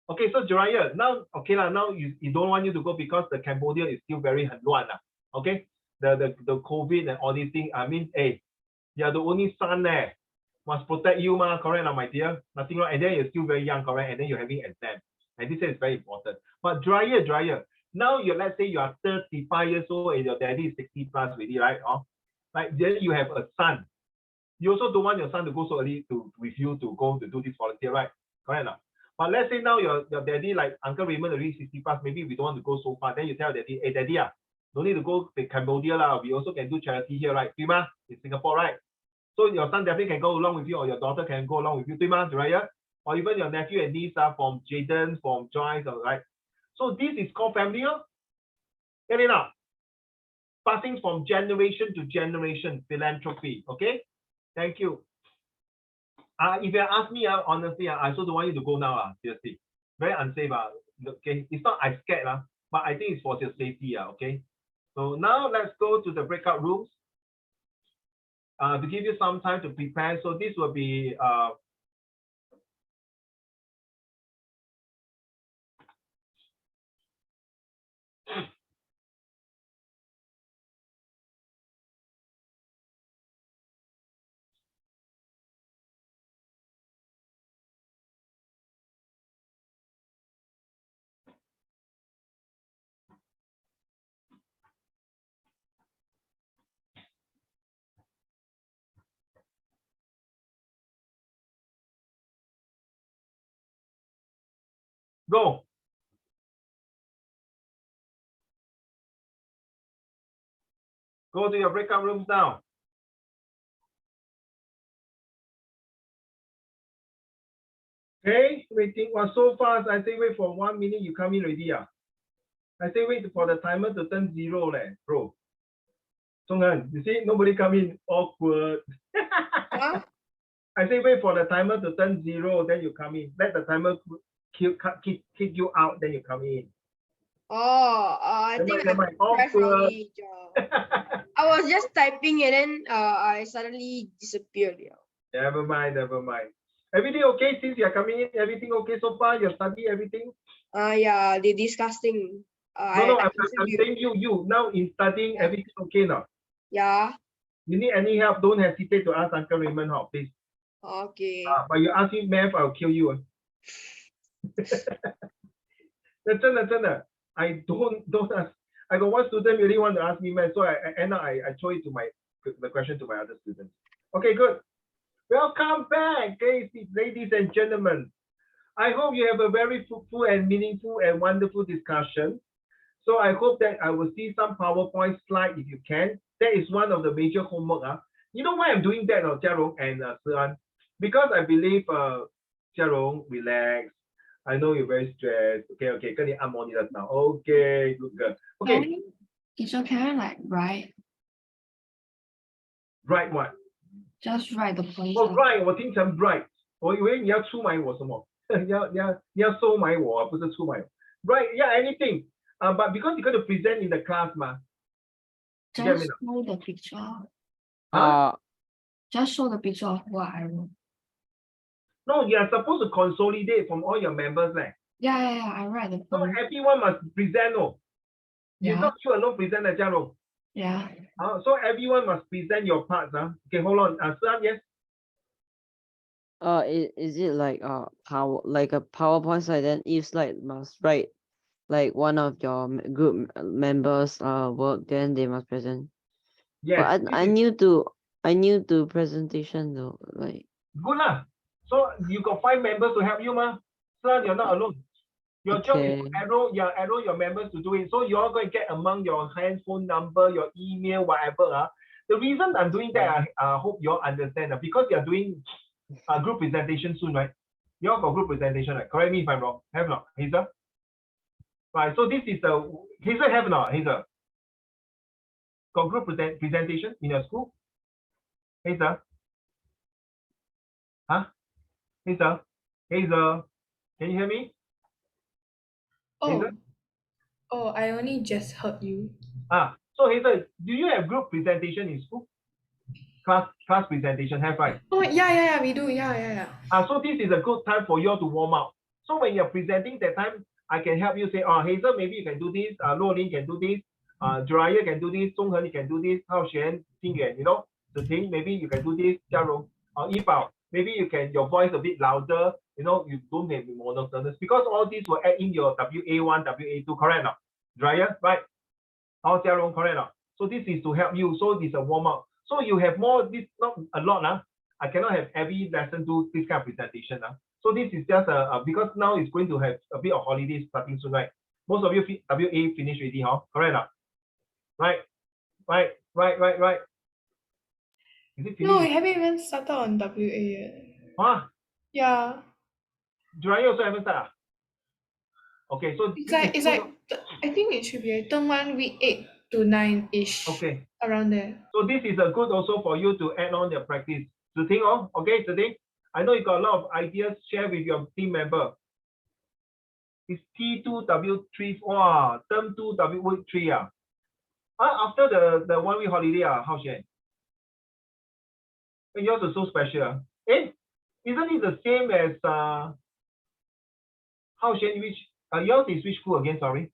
Okay, so Jiraiya, now, okay, now you don't want you to go because the Cambodia is still very 乱. Okay? The COVID and all these things. I mean, hey, you're the only son there. Must protect you, correct, my dear? Nothing wrong. And then you're still very young, correct? And then you're having exam. And this is very important. But Jiraiya, now let's say you are 35 years old and your daddy is 60 plus already, right? Like then you have a son. You also don't want your son to go so early with you to go to do this volunteer, right? Correct enough. But let's say now your daddy, like Uncle Raymond, already 60 plus, maybe we don't want to go so far. Then you tell daddy, hey daddy, don't need to go to Cambodia lah. We also can do charity here, right? In Singapore, right? So your son definitely can go along with you, or your daughter can go along with you, Jiraiya? Or even your nephew and niece from Jaden, from Joyce, all right? So this is called family. Get it now? Passing from generation to generation, philanthropy. Okay? Thank you. If you ask me, honestly, I also don't want you to go now. Seriously. Very unsafe. Okay, it's not I scared, but I think it's for your safety. Okay. So now let's go to the breakout rooms. To give you some time to prepare. So this will be go. Go to your breakout rooms now. Okay, waiting. Well, so fast. I say wait for 1 minute. You come in already. I say wait for the timer to turn 0, bro. Songhan, you see nobody come in. Awkward. Huh? I say wait for the timer to turn 0, then you come in. Let the timer kick you out, then you come in. Oh, I think I pressed wrongly. I was just typing and then I suddenly disappeared. Yeah. Never mind, never mind. Everything okay since you're coming in? Everything okay so far? Your study, everything? Yeah, the disgusting. No, I'm saying you. Now in studying, everything okay now? Yeah. You need any help, don't hesitate to ask Uncle Raymond help, please. Okay. But you ask me math, I'll kill you. I don't ask. I got one student really want to ask me math, so I throw it to the question to my other students. Okay, good. Welcome back, ladies and gentlemen. I hope you have a very fruitful and meaningful and wonderful discussion. So I hope that I will see some PowerPoint slide if you can. That is one of the major homework. You know why I'm doing that, Jiarong and Sean? Because I believe Jiarong, relax. I know you're very stressed. Okay, can you unmonitor that now? Okay, good. Okay. Teacher, can I write? Write what? Just write the point. Oh, right, 我听成 bright， 我以为你要出卖我什么？你要收买我，不是出卖我。Right, yeah, anything. But because you're going to present in the class, just show the picture. Just show the picture of what I wrote. No, you are supposed to consolidate from all your members. Yeah, I write the So point. everyone must present. Yeah. You're not you alone present, Jiarong. Yeah. So everyone must present your parts. Okay, hold on. Sean, yes. Is it like a PowerPoint slide? Then each slide must write like one of your group members work, then they must present. Yes. But I new to presentation though. Like good lah. So you got 5 members to help you, Sean, you're not alone. Your job is to arrow your members to do it. So you're going to get among your handphone number, your email, whatever. The reason I'm doing that, I hope you all understand, because you're doing a group presentation soon, right? You all got group presentation, right? Correct me if I'm wrong. Have not, Hazel? Right, so this is the, Hazel have not, Hazel? Got group presentation in your school? Hazel? Huh? Hazel? Hazel? Can you hear me? Oh, I only just heard you. So Hazel, do you have group presentation in school? Class presentation, have, right? Oh, yeah, we do. Yeah. So this is a good time for you all to warm up. So when you're presenting that time, I can help you say, Hazel, maybe you can do this, Luo Lin can do this, Jiraiya can do this, Zhonghen, you can do this, Hao Xuan, Xingyuan, Ziting, maybe you can do this, Jiarong, Yibao, maybe you can, your voice a bit louder, you don't have monotonous, because all these will add in your WA1, WA2, correct now? Jiraiya, right? Jiarong, correct now? So this is to help you, so this is a warm up. So you have more, this not a lot, I cannot have every lesson do this kind of presentation. So this is just because now it's going to have a bit of holidays starting soon, right? Most of you WA finished already, correct now? Right. Is it finished? No, we haven't even started on WA yet. Yeah. Jiraiya also haven't started. Okay, so it's like I think it should be term 1 week 8 to 9-ish. Okay. Around there. So this is a good also for you to add on your practice. Ziting, okay, Ziting. I know you got a lot of ideas, share with your team member. It's T2W3. Wow, term 2 W3. After the 1 week holiday, how Shen? Yours is so special. Isn't it the same as how Shen, which yours is which school again? Sorry.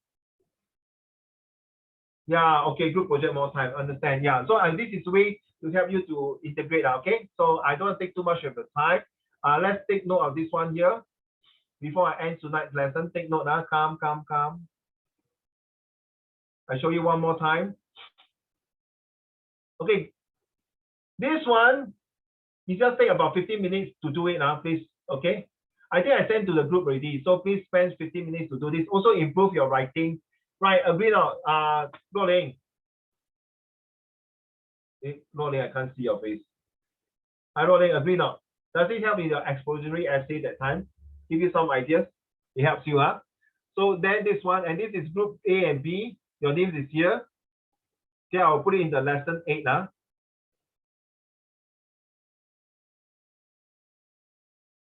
Yeah, okay, group project more time. Understand. Yeah. So this is a way to help you to integrate. Okay. So I don't want to take too much of the time. Let's take note of this one here. Before I end tonight's lesson, take note now. Calm. I show you one more time. Okay. This one, you just take about 15 minutes to do it now, please. Okay. I think I sent to the group already. So please spend 15 minutes to do this. Also improve your writing. Right, agree now. Rolling. Rolling, I can't see your face. Rolling, agree now. Does it help in your expository essay that time? Give you some ideas. It helps you, huh? So then this one, and this is group A and B. Your name is here. Okay, I'll put it in the lesson 8 now.